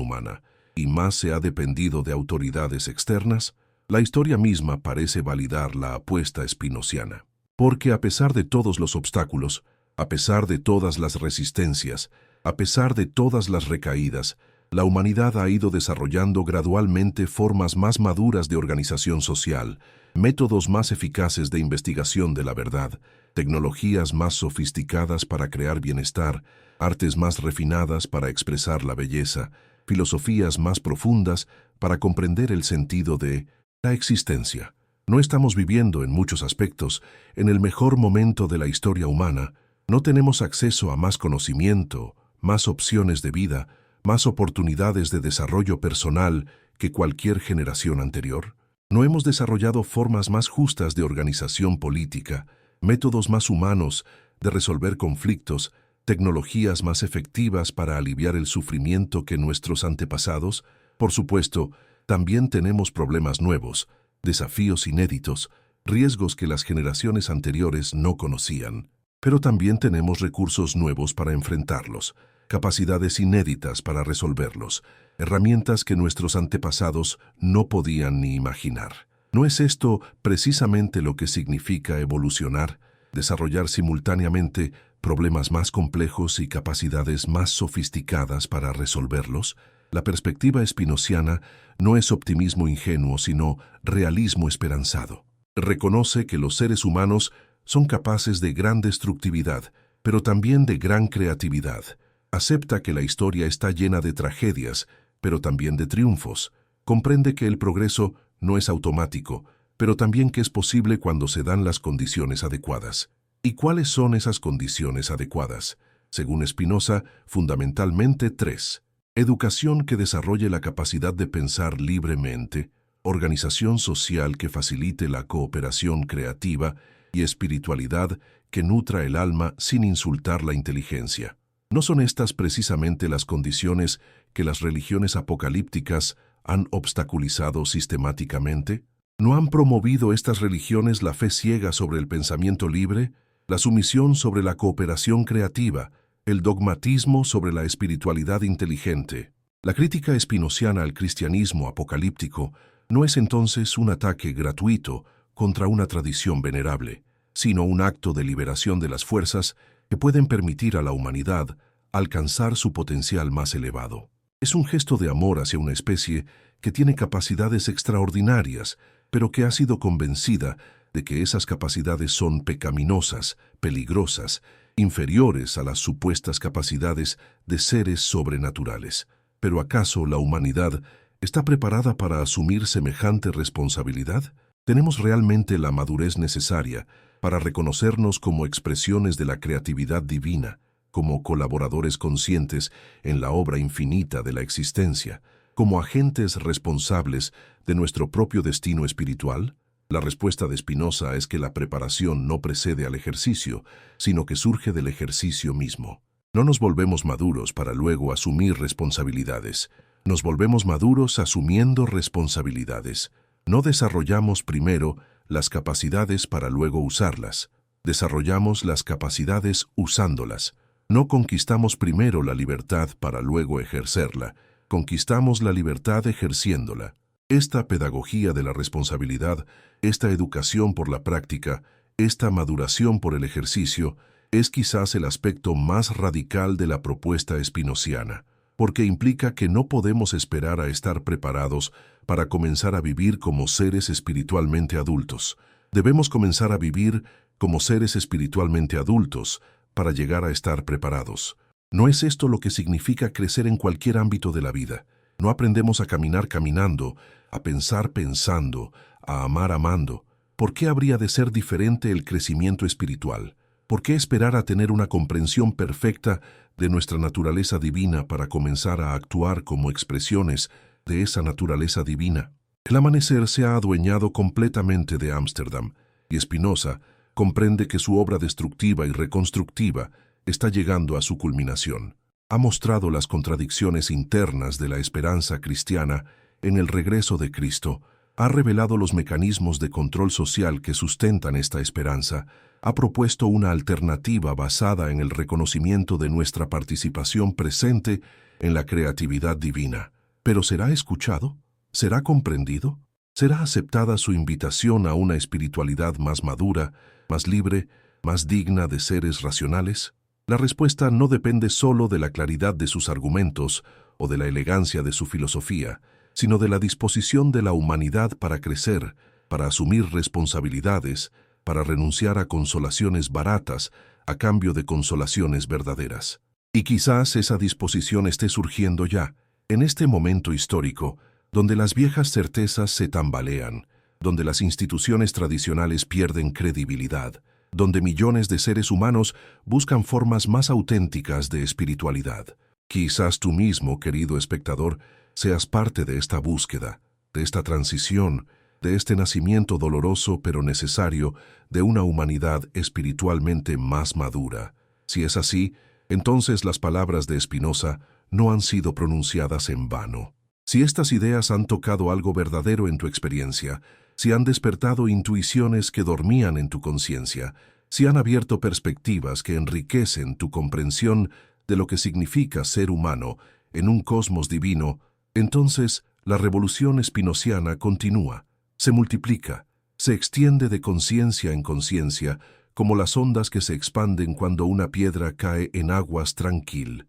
humana y más se ha dependido de autoridades externas? La historia misma parece validar la apuesta espinociana. Porque a pesar de todos los obstáculos, a pesar de todas las resistencias, a pesar de todas las recaídas, la humanidad ha ido desarrollando gradualmente formas más maduras de organización social, métodos más eficaces de investigación de la verdad, tecnologías más sofisticadas para crear bienestar, artes más refinadas para expresar la belleza, filosofías más profundas para comprender el sentido de la existencia. No estamos viviendo, en muchos aspectos, en el mejor momento de la historia humana. No tenemos acceso a más conocimiento, más opciones de vida, más oportunidades de desarrollo personal que cualquier generación anterior. No hemos desarrollado formas más justas de organización política, métodos más humanos de resolver conflictos, tecnologías más efectivas para aliviar el sufrimiento que nuestros antepasados. Por supuesto, también tenemos problemas nuevos, desafíos inéditos, riesgos que las generaciones anteriores no conocían. Pero también tenemos recursos nuevos para enfrentarlos, capacidades inéditas para resolverlos, herramientas que nuestros antepasados no podían ni imaginar. ¿No es esto precisamente lo que significa evolucionar, desarrollar simultáneamente problemas más complejos y capacidades más sofisticadas para resolverlos? La perspectiva espinociana no es optimismo ingenuo, sino realismo esperanzado. Reconoce que los seres humanos son capaces de gran destructividad, pero también de gran creatividad. Acepta que la historia está llena de tragedias, pero también de triunfos. Comprende que el progreso no es automático, pero también que es posible cuando se dan las condiciones adecuadas. ¿Y cuáles son esas condiciones adecuadas? Según Spinoza, fundamentalmente tres. Educación que desarrolle la capacidad de pensar libremente, organización social que facilite la cooperación creativa y espiritualidad que nutra el alma sin insultar la inteligencia. ¿No son estas precisamente las condiciones que las religiones apocalípticas han obstaculizado sistemáticamente? ¿No han promovido estas religiones la fe ciega sobre el pensamiento libre, la sumisión sobre la cooperación creativa, el dogmatismo sobre la espiritualidad inteligente? La crítica espinociana al cristianismo apocalíptico no es entonces un ataque gratuito contra una tradición venerable, sino un acto de liberación de las fuerzas que pueden permitir a la humanidad alcanzar su potencial más elevado. Es un gesto de amor hacia una especie que tiene capacidades extraordinarias, pero que ha sido convencida de que esas capacidades son pecaminosas, peligrosas, inferiores a las supuestas capacidades de seres sobrenaturales. ¿Pero acaso la humanidad está preparada para asumir semejante responsabilidad? ¿Tenemos realmente la madurez necesaria para reconocernos como expresiones de la creatividad divina, como colaboradores conscientes en la obra infinita de la existencia, como agentes responsables de nuestro propio destino espiritual? La respuesta de Spinoza es que la preparación no precede al ejercicio, sino que surge del ejercicio mismo. No nos volvemos maduros para luego asumir responsabilidades. Nos volvemos maduros asumiendo responsabilidades. No desarrollamos primero las capacidades para luego usarlas. Desarrollamos las capacidades usándolas. No conquistamos primero la libertad para luego ejercerla. Conquistamos la libertad ejerciéndola. Esta pedagogía de la responsabilidad, esta educación por la práctica, esta maduración por el ejercicio, es quizás el aspecto más radical de la propuesta espinociana, porque implica que no podemos esperar a estar preparados para comenzar a vivir como seres espiritualmente adultos. Debemos comenzar a vivir como seres espiritualmente adultos para llegar a estar preparados. ¿No es esto lo que significa crecer en cualquier ámbito de la vida? No aprendemos a caminar caminando, a pensar pensando, a amar amando. ¿Por qué habría de ser diferente el crecimiento espiritual? ¿Por qué esperar a tener una comprensión perfecta de nuestra naturaleza divina para comenzar a actuar como expresiones de esa naturaleza divina? El amanecer se ha adueñado completamente de Ámsterdam, y Spinoza comprende que su obra destructiva y reconstructiva está llegando a su culminación. ha mostrado las contradicciones internas de la esperanza cristiana en el regreso de Cristo, ha revelado los mecanismos de control social que sustentan esta esperanza, ha propuesto una alternativa basada en el reconocimiento de nuestra participación presente en la creatividad divina. ¿Pero será escuchado? ¿Será comprendido? ¿Será aceptada su invitación a una espiritualidad más madura, más libre, más digna de seres racionales? La respuesta no depende solo de la claridad de sus argumentos o de la elegancia de su filosofía, sino de la disposición de la humanidad para crecer, para asumir responsabilidades, para renunciar a consolaciones baratas a cambio de consolaciones verdaderas. Y quizás esa disposición esté surgiendo ya, en este momento histórico, donde las viejas certezas se tambalean, donde las instituciones tradicionales pierden credibilidad, donde millones de seres humanos buscan formas más auténticas de espiritualidad. Quizás tú mismo, querido espectador, seas parte de esta búsqueda, de esta transición, de este nacimiento doloroso pero necesario de una humanidad espiritualmente más madura. Si es así, entonces las palabras de Spinoza no han sido pronunciadas en vano. Si estas ideas han tocado algo verdadero en tu experiencia, si han despertado intuiciones que dormían en tu conciencia, si han abierto perspectivas que enriquecen tu comprensión de lo que significa ser humano en un cosmos divino, entonces la revolución spinociana continúa, se multiplica, se extiende de conciencia en conciencia, como las ondas que se expanden cuando una piedra cae en aguas tranquilas,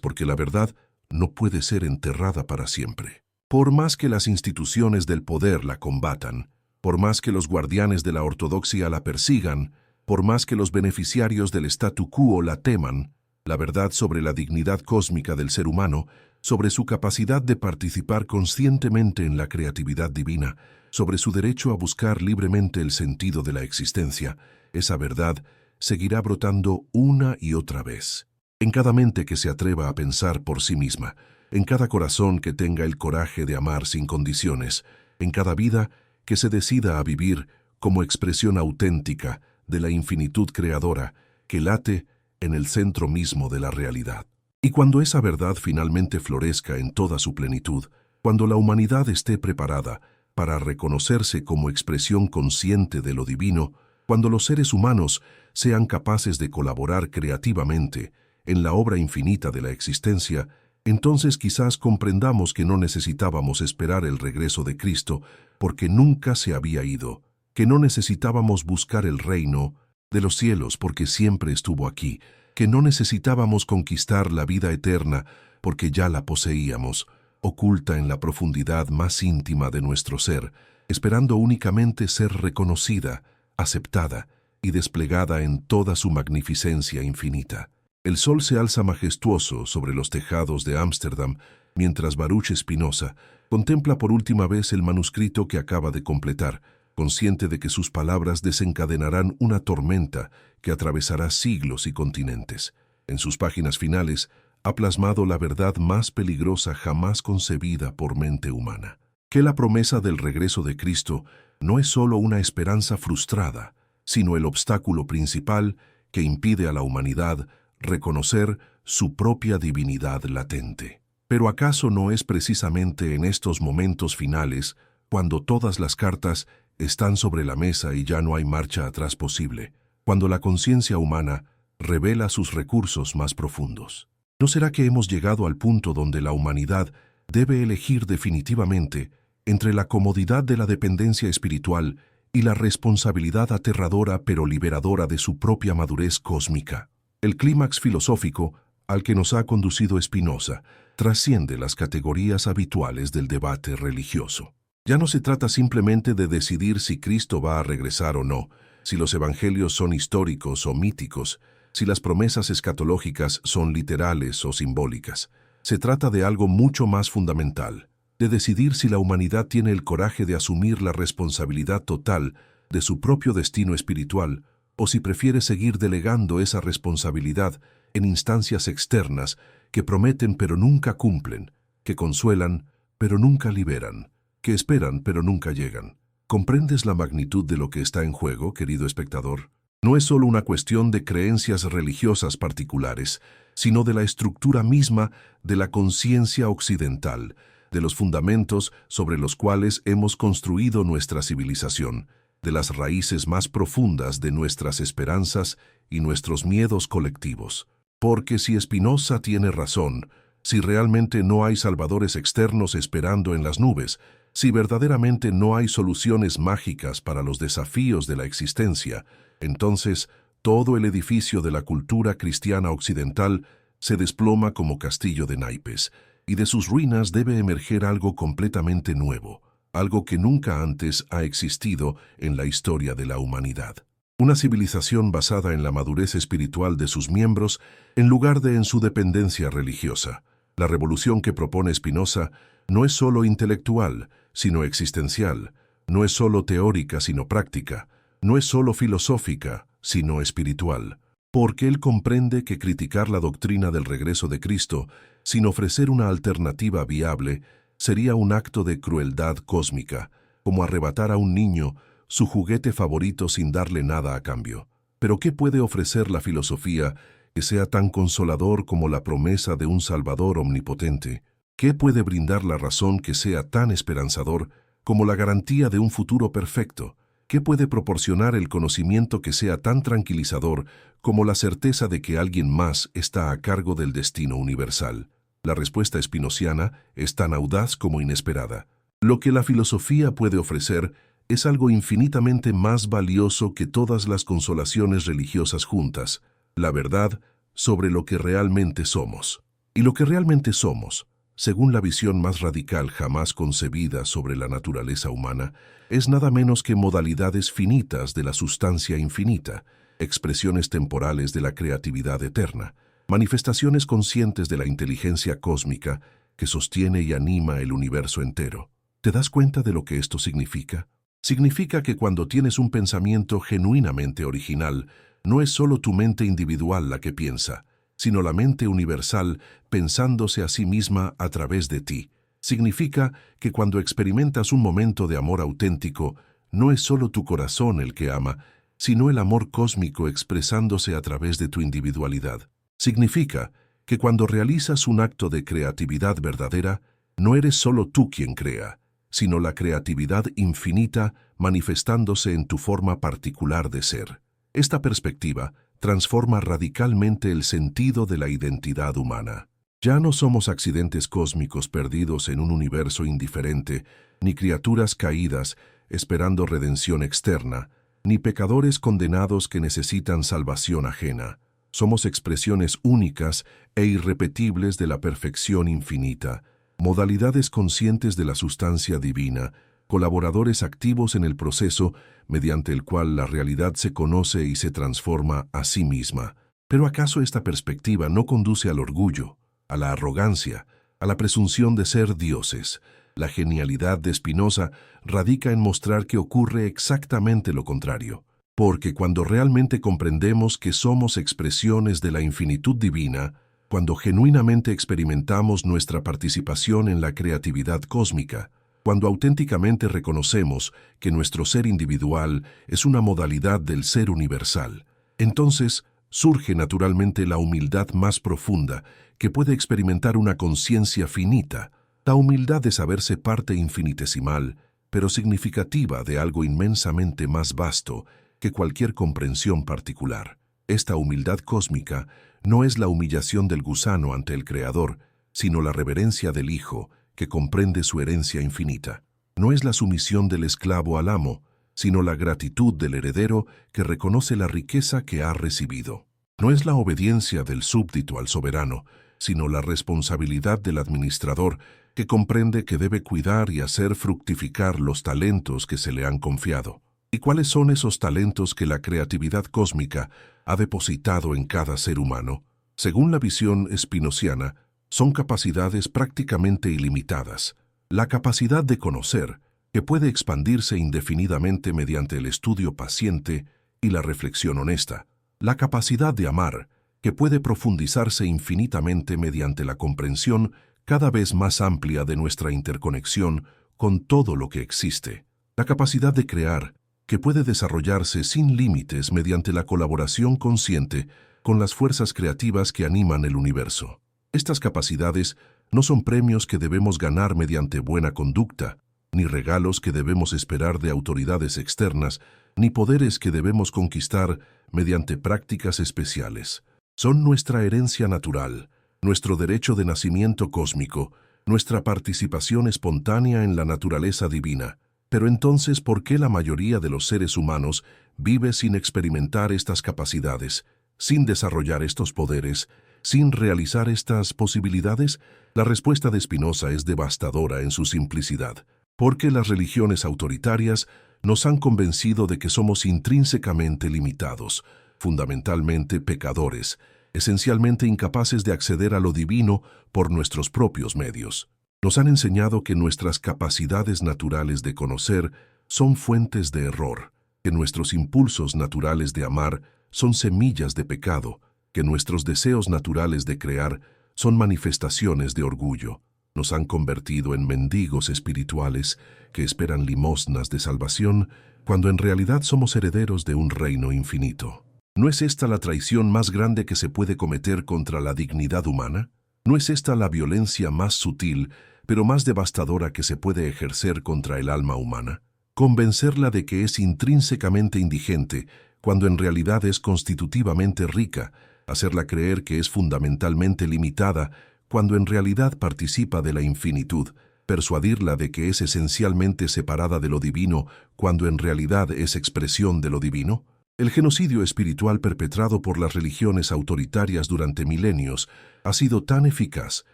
porque la verdad no puede ser enterrada para siempre. Por más que las instituciones del poder la combatan, por más que los guardianes de la ortodoxia la persigan, por más que los beneficiarios del statu quo la teman, la verdad sobre la dignidad cósmica del ser humano, sobre su capacidad de participar conscientemente en la creatividad divina, sobre su derecho a buscar libremente el sentido de la existencia, esa verdad seguirá brotando una y otra vez. En cada mente que se atreva a pensar por sí misma, en cada corazón que tenga el coraje de amar sin condiciones, en cada vida que se decida a vivir como expresión auténtica de la infinitud creadora que late en el centro mismo de la realidad. Y cuando esa verdad finalmente florezca en toda su plenitud, cuando la humanidad esté preparada para reconocerse como expresión consciente de lo divino, cuando los seres humanos sean capaces de colaborar creativamente en la obra infinita de la existencia, entonces quizás comprendamos que no necesitábamos esperar el regreso de Cristo porque nunca se había ido, que no necesitábamos buscar el reino de los cielos porque siempre estuvo aquí, que no necesitábamos conquistar la vida eterna porque ya la poseíamos, oculta en la profundidad más íntima de nuestro ser, esperando únicamente ser reconocida, aceptada y desplegada en toda su magnificencia infinita. El sol se alza majestuoso sobre los tejados de Ámsterdam mientras Baruch Spinoza contempla por última vez el manuscrito que acaba de completar, consciente de que sus palabras desencadenarán una tormenta que atravesará siglos y continentes. En sus páginas finales ha plasmado la verdad más peligrosa jamás concebida por mente humana, que la promesa del regreso de Cristo no es solo una esperanza frustrada, sino el obstáculo principal que impide a la humanidad reconocer su propia divinidad latente. Pero ¿acaso no es precisamente en estos momentos finales, cuando todas las cartas están sobre la mesa y ya no hay marcha atrás posible, cuando la conciencia humana revela sus recursos más profundos? ¿No será que hemos llegado al punto donde la humanidad debe elegir definitivamente entre la comodidad de la dependencia espiritual y la responsabilidad aterradora pero liberadora de su propia madurez cósmica? El clímax filosófico al que nos ha conducido Spinoza trasciende las categorías habituales del debate religioso. Ya no se trata simplemente de decidir si Cristo va a regresar o no, si los evangelios son históricos o míticos, si las promesas escatológicas son literales o simbólicas. Se trata de algo mucho más fundamental, de decidir si la humanidad tiene el coraje de asumir la responsabilidad total de su propio destino espiritual, o si prefiere seguir delegando esa responsabilidad en instancias externas que prometen pero nunca cumplen, que consuelan pero nunca liberan, que esperan pero nunca llegan. ¿Comprendes la magnitud de lo que está en juego, querido espectador? No es solo una cuestión de creencias religiosas particulares, sino de la estructura misma de la conciencia occidental, de los fundamentos sobre los cuales hemos construido nuestra civilización, de las raíces más profundas de nuestras esperanzas y nuestros miedos colectivos. Porque si Spinoza tiene razón, si realmente no hay salvadores externos esperando en las nubes, si verdaderamente no hay soluciones mágicas para los desafíos de la existencia, entonces todo el edificio de la cultura cristiana occidental se desploma como castillo de naipes, y de sus ruinas debe emerger algo completamente nuevo, algo que nunca antes ha existido en la historia de la humanidad. Una civilización basada en la madurez espiritual de sus miembros en lugar de en su dependencia religiosa. La revolución que propone Spinoza no es solo intelectual, sino existencial, no es solo teórica, sino práctica, no es solo filosófica, sino espiritual, porque él comprende que criticar la doctrina del regreso de Cristo sin ofrecer una alternativa viable sería un acto de crueldad cósmica, como arrebatar a un niño su juguete favorito sin darle nada a cambio. Pero ¿qué puede ofrecer la filosofía que sea tan consolador como la promesa de un Salvador omnipotente? ¿Qué puede brindar la razón que sea tan esperanzador como la garantía de un futuro perfecto? ¿Qué puede proporcionar el conocimiento que sea tan tranquilizador como la certeza de que alguien más está a cargo del destino universal? La respuesta spinociana es tan audaz como inesperada. Lo que la filosofía puede ofrecer es algo infinitamente más valioso que todas las consolaciones religiosas juntas, la verdad sobre lo que realmente somos. Y lo que realmente somos, según la visión más radical jamás concebida sobre la naturaleza humana, es nada menos que modalidades finitas de la sustancia infinita, expresiones temporales de la creatividad eterna, manifestaciones conscientes de la inteligencia cósmica que sostiene y anima el universo entero. ¿Te das cuenta de lo que esto significa? Significa que cuando tienes un pensamiento genuinamente original, no es solo tu mente individual la que piensa, sino la mente universal pensándose a sí misma a través de ti. Significa que cuando experimentas un momento de amor auténtico, no es solo tu corazón el que ama, sino el amor cósmico expresándose a través de tu individualidad. Significa que cuando realizas un acto de creatividad verdadera, no eres solo tú quien crea, sino la creatividad infinita manifestándose en tu forma particular de ser. Esta perspectiva transforma radicalmente el sentido de la identidad humana. Ya no somos accidentes cósmicos perdidos en un universo indiferente, ni criaturas caídas esperando redención externa, ni pecadores condenados que necesitan salvación ajena. Somos expresiones únicas e irrepetibles de la perfección infinita, modalidades conscientes de la sustancia divina, colaboradores activos en el proceso mediante el cual la realidad se conoce y se transforma a sí misma. Pero ¿acaso esta perspectiva no conduce al orgullo, a la arrogancia, a la presunción de ser dioses? La genialidad de Spinoza radica en mostrar que ocurre exactamente lo contrario, porque cuando realmente comprendemos que somos expresiones de la infinitud divina, cuando genuinamente experimentamos nuestra participación en la creatividad cósmica, cuando auténticamente reconocemos que nuestro ser individual es una modalidad del ser universal, entonces surge naturalmente la humildad más profunda que puede experimentar una conciencia finita, la humildad de saberse parte infinitesimal, pero significativa de algo inmensamente más vasto que cualquier comprensión particular. Esta humildad cósmica no es la humillación del gusano ante el Creador, sino la reverencia del Hijo, que comprende su herencia infinita. No es la sumisión del esclavo al amo, sino la gratitud del heredero que reconoce la riqueza que ha recibido. No es la obediencia del súbdito al soberano, sino la responsabilidad del administrador que comprende que debe cuidar y hacer fructificar los talentos que se le han confiado. ¿Y cuáles son esos talentos que la creatividad cósmica ha depositado en cada ser humano? Según la visión spinociana, son capacidades prácticamente ilimitadas. La capacidad de conocer, que puede expandirse indefinidamente mediante el estudio paciente y la reflexión honesta. La capacidad de amar, que puede profundizarse infinitamente mediante la comprensión cada vez más amplia de nuestra interconexión con todo lo que existe. La capacidad de crear, que puede desarrollarse sin límites mediante la colaboración consciente con las fuerzas creativas que animan el universo. Estas capacidades no son premios que debemos ganar mediante buena conducta, ni regalos que debemos esperar de autoridades externas, ni poderes que debemos conquistar mediante prácticas especiales. Son nuestra herencia natural, nuestro derecho de nacimiento cósmico, nuestra participación espontánea en la naturaleza divina. Pero entonces, ¿por qué la mayoría de los seres humanos vive sin experimentar estas capacidades, sin desarrollar estos poderes, sin realizar estas posibilidades? La respuesta de Spinoza es devastadora en su simplicidad. Porque las religiones autoritarias nos han convencido de que somos intrínsecamente limitados, fundamentalmente pecadores, esencialmente incapaces de acceder a lo divino por nuestros propios medios. Nos han enseñado que nuestras capacidades naturales de conocer son fuentes de error, que nuestros impulsos naturales de amar son semillas de pecado, que nuestros deseos naturales de crear son manifestaciones de orgullo. Nos han convertido en mendigos espirituales que esperan limosnas de salvación, cuando en realidad somos herederos de un reino infinito. ¿No es esta la traición más grande que se puede cometer contra la dignidad humana? ¿No es esta la violencia más sutil, pero más devastadora que se puede ejercer contra el alma humana? Convencerla de que es intrínsecamente indigente, cuando en realidad es constitutivamente rica, hacerla creer que es fundamentalmente limitada, cuando en realidad participa de la infinitud, persuadirla de que es esencialmente separada de lo divino, cuando en realidad es expresión de lo divino. El genocidio espiritual perpetrado por las religiones autoritarias durante milenios ha sido tan eficaz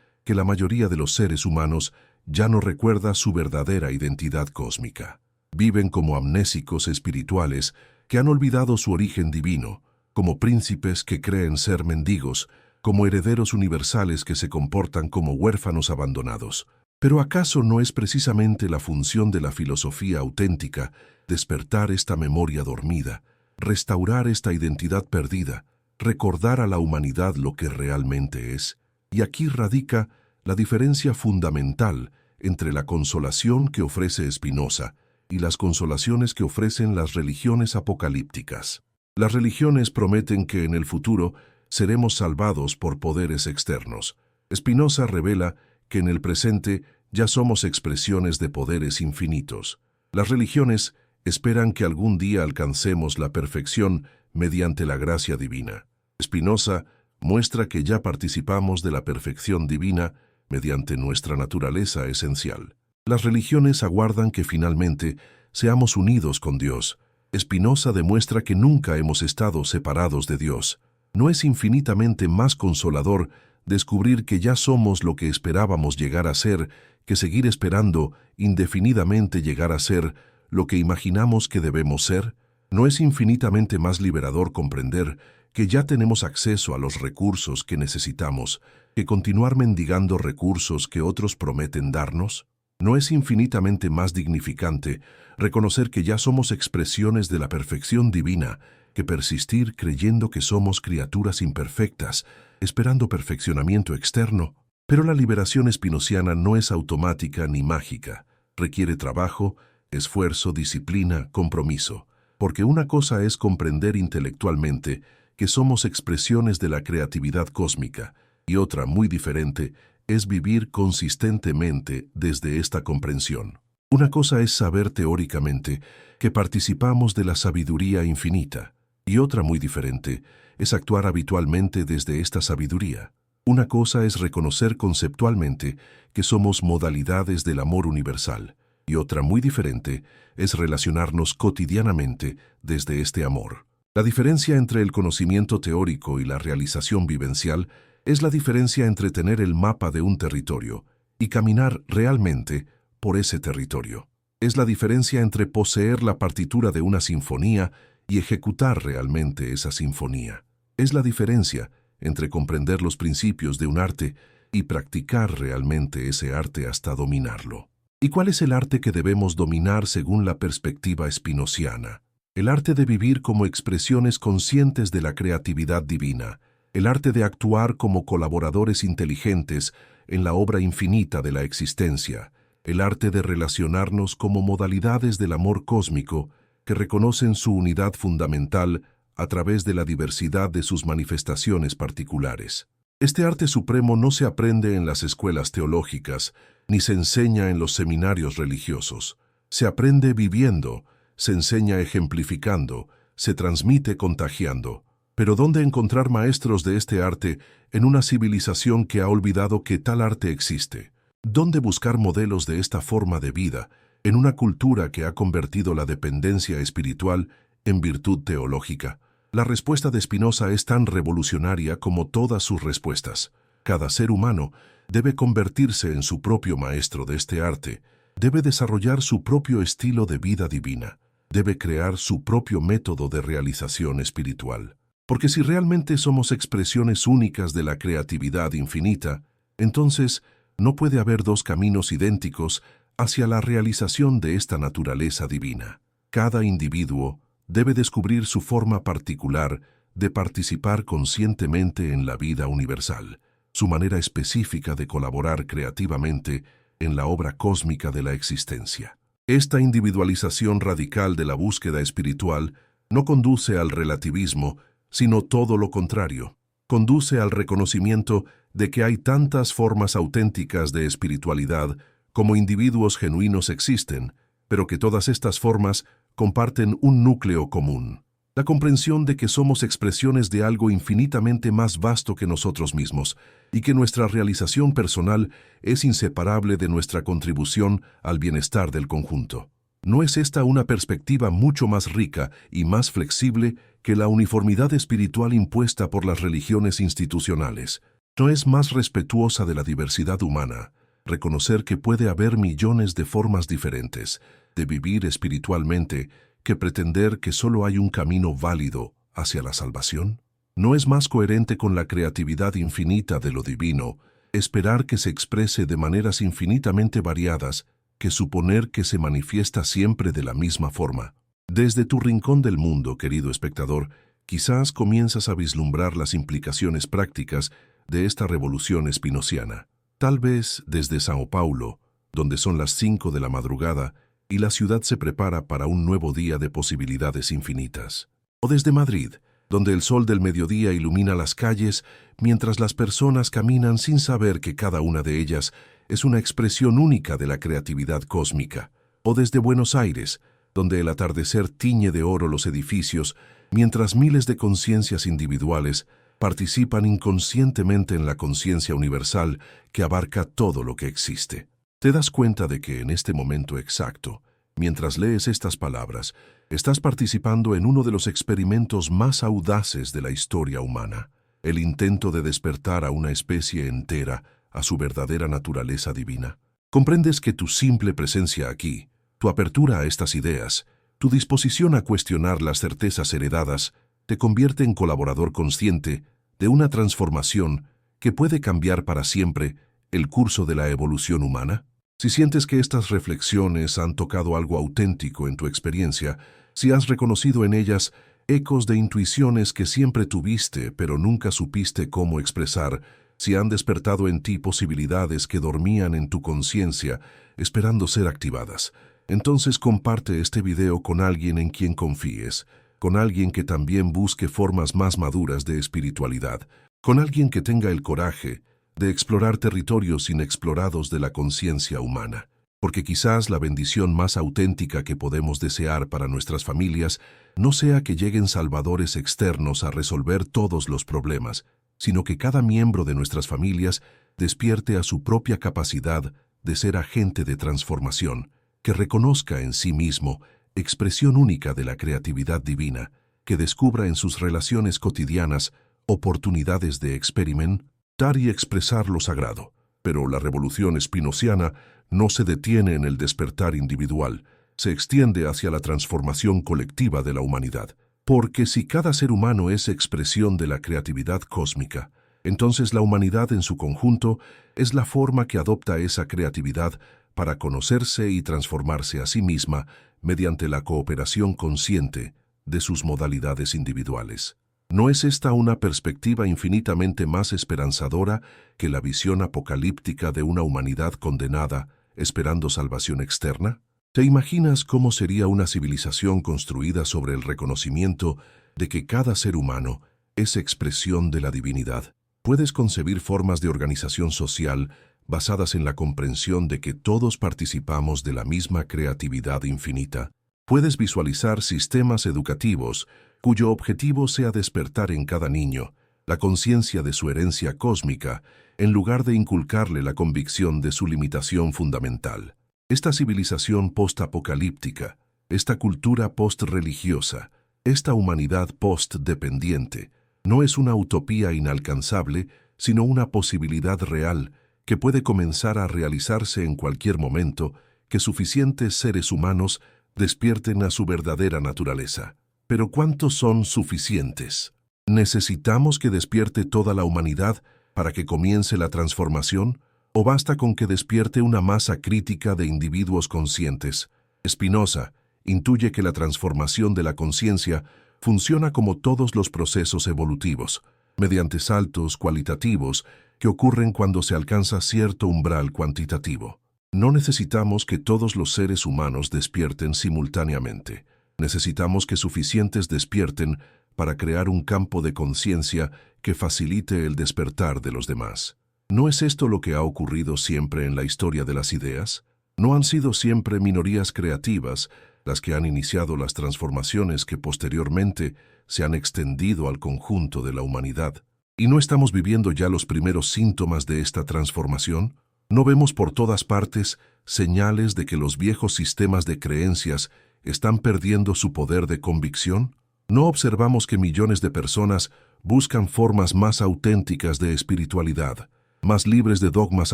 que la mayoría de los seres humanos ya no recuerda su verdadera identidad cósmica. Viven como amnésicos espirituales que han olvidado su origen divino, como príncipes que creen ser mendigos, como herederos universales que se comportan como huérfanos abandonados. Pero ¿acaso no es precisamente la función de la filosofía auténtica despertar esta memoria dormida, restaurar esta identidad perdida, recordar a la humanidad lo que realmente es? Y aquí radica la diferencia fundamental entre la consolación que ofrece Spinoza y las consolaciones que ofrecen las religiones apocalípticas. Las religiones prometen que en el futuro seremos salvados por poderes externos. Spinoza revela que en el presente ya somos expresiones de poderes infinitos. Las religiones esperan que algún día alcancemos la perfección mediante la gracia divina. Spinoza muestra que ya participamos de la perfección divina mediante nuestra naturaleza esencial. Las religiones aguardan que finalmente seamos unidos con Dios. Spinoza demuestra que nunca hemos estado separados de Dios. ¿No es infinitamente más consolador descubrir que ya somos lo que esperábamos llegar a ser que seguir esperando indefinidamente llegar a ser lo que imaginamos que debemos ser? ¿No es infinitamente más liberador comprender que ya tenemos acceso a los recursos que necesitamos que continuar mendigando recursos que otros prometen darnos? ¿No es infinitamente más dignificante reconocer que ya somos expresiones de la perfección divina que persistir creyendo que somos criaturas imperfectas, esperando perfeccionamiento externo? Pero la liberación spinociana no es automática ni mágica. Requiere trabajo, esfuerzo, disciplina, compromiso. Porque una cosa es comprender intelectualmente que somos expresiones de la creatividad cósmica, y otra muy diferente es vivir consistentemente desde esta comprensión. Una cosa es saber teóricamente que participamos de la sabiduría infinita, y otra muy diferente es actuar habitualmente desde esta sabiduría. Una cosa es reconocer conceptualmente que somos modalidades del amor universal, y otra muy diferente es relacionarnos cotidianamente desde este amor. La diferencia entre el conocimiento teórico y la realización vivencial es la diferencia entre tener el mapa de un territorio y caminar realmente por ese territorio. Es la diferencia entre poseer la partitura de una sinfonía y ejecutar realmente esa sinfonía. Es la diferencia entre comprender los principios de un arte y practicar realmente ese arte hasta dominarlo. ¿Y cuál es el arte que debemos dominar según la perspectiva spinociana? El arte de vivir como expresiones conscientes de la creatividad divina, el arte de actuar como colaboradores inteligentes en la obra infinita de la existencia, el arte de relacionarnos como modalidades del amor cósmico, que reconocen su unidad fundamental a través de la diversidad de sus manifestaciones particulares. Este arte supremo no se aprende en las escuelas teológicas, ni se enseña en los seminarios religiosos. Se aprende viviendo, se enseña ejemplificando, se transmite contagiando. Pero ¿dónde encontrar maestros de este arte en una civilización que ha olvidado que tal arte existe? ¿Dónde buscar modelos de esta forma de vida en una cultura que ha convertido la dependencia espiritual en virtud teológica? La respuesta de Spinoza es tan revolucionaria como todas sus respuestas. Cada ser humano debe convertirse en su propio maestro de este arte, debe desarrollar su propio estilo de vida divina, debe crear su propio método de realización espiritual. Porque si realmente somos expresiones únicas de la creatividad infinita, entonces no puede haber dos caminos idénticos hacia la realización de esta naturaleza divina. Cada individuo debe descubrir su forma particular de participar conscientemente en la vida universal, su manera específica de colaborar creativamente en la obra cósmica de la existencia. Esta individualización radical de la búsqueda espiritual no conduce al relativismo, sino todo lo contrario. Conduce al reconocimiento de que hay tantas formas auténticas de espiritualidad como individuos genuinos existen, pero que todas estas formas comparten un núcleo común: la comprensión de que somos expresiones de algo infinitamente más vasto que nosotros mismos, y que nuestra realización personal es inseparable de nuestra contribución al bienestar del conjunto. ¿No es esta una perspectiva mucho más rica y más flexible que la uniformidad espiritual impuesta por las religiones institucionales? ¿No es más respetuosa de la diversidad humana reconocer que puede haber millones de formas diferentes de vivir espiritualmente que pretender que solo hay un camino válido hacia la salvación? ¿No es más coherente con la creatividad infinita de lo divino esperar que se exprese de maneras infinitamente variadas que suponer que se manifiesta siempre de la misma forma? Desde tu rincón del mundo, querido espectador, quizás comienzas a vislumbrar las implicaciones prácticas de esta revolución spinoziana. Tal vez desde Sao Paulo, donde son las 5 de la madrugada y la ciudad se prepara para un nuevo día de posibilidades infinitas. O desde Madrid, donde el sol del mediodía ilumina las calles mientras las personas caminan sin saber que cada una de ellas es una expresión única de la creatividad cósmica. O desde Buenos Aires, donde el atardecer tiñe de oro los edificios mientras miles de conciencias individuales participan inconscientemente en la conciencia universal que abarca todo lo que existe. Te das cuenta de que en este momento exacto, mientras lees estas palabras, estás participando en uno de los experimentos más audaces de la historia humana, el intento de despertar a una especie entera a su verdadera naturaleza divina. Comprendes que tu simple presencia aquí, tu apertura a estas ideas, tu disposición a cuestionar las certezas heredadas, te convierte en colaborador consciente de una transformación que puede cambiar para siempre el curso de la evolución humana. Si sientes que estas reflexiones han tocado algo auténtico en tu experiencia, si has reconocido en ellas ecos de intuiciones que siempre tuviste pero nunca supiste cómo expresar, si han despertado en ti posibilidades que dormían en tu conciencia esperando ser activadas, entonces comparte este video con alguien en quien confíes, con alguien que también busque formas más maduras de espiritualidad, con alguien que tenga el coraje de explorar territorios inexplorados de la conciencia humana. Porque quizás la bendición más auténtica que podemos desear para nuestras familias no sea que lleguen salvadores externos a resolver todos los problemas, sino que cada miembro de nuestras familias despierte a su propia capacidad de ser agente de transformación, que reconozca en sí mismo expresión única de la creatividad divina, que descubra en sus relaciones cotidianas oportunidades de experimentar y expresar lo sagrado. Pero la revolución spinoziana no se detiene en el despertar individual, se extiende hacia la transformación colectiva de la humanidad. Porque si cada ser humano es expresión de la creatividad cósmica, entonces la humanidad en su conjunto es la forma que adopta esa creatividad para conocerse y transformarse a sí misma mediante la cooperación consciente de sus modalidades individuales. ¿No es esta una perspectiva infinitamente más esperanzadora que la visión apocalíptica de una humanidad condenada esperando salvación externa? ¿Te imaginas cómo sería una civilización construida sobre el reconocimiento de que cada ser humano es expresión de la divinidad? Puedes concebir formas de organización social basadas en la comprensión de que todos participamos de la misma creatividad infinita. Puedes visualizar sistemas educativos cuyo objetivo sea despertar en cada niño la conciencia de su herencia cósmica, en lugar de inculcarle la convicción de su limitación fundamental. Esta civilización post-apocalíptica, esta cultura post-religiosa, esta humanidad post-dependiente, no es una utopía inalcanzable, sino una posibilidad real que puede comenzar a realizarse en cualquier momento que suficientes seres humanos despierten a su verdadera naturaleza. Pero ¿cuántos son suficientes? ¿Necesitamos que despierte toda la humanidad para que comience la transformación? ¿O basta con que despierte una masa crítica de individuos conscientes? Spinoza intuye que la transformación de la conciencia funciona como todos los procesos evolutivos, mediante saltos cualitativos que ocurren cuando se alcanza cierto umbral cuantitativo. No necesitamos que todos los seres humanos despierten simultáneamente. Necesitamos que suficientes despierten para crear un campo de conciencia que facilite el despertar de los demás. ¿No es esto lo que ha ocurrido siempre en la historia de las ideas? ¿No han sido siempre minorías creativas las que han iniciado las transformaciones que posteriormente se han extendido al conjunto de la humanidad? ¿Y no estamos viviendo ya los primeros síntomas de esta transformación? ¿No vemos por todas partes señales de que los viejos sistemas de creencias están perdiendo su poder de convicción? ¿No observamos que millones de personas buscan formas más auténticas de espiritualidad, más libres de dogmas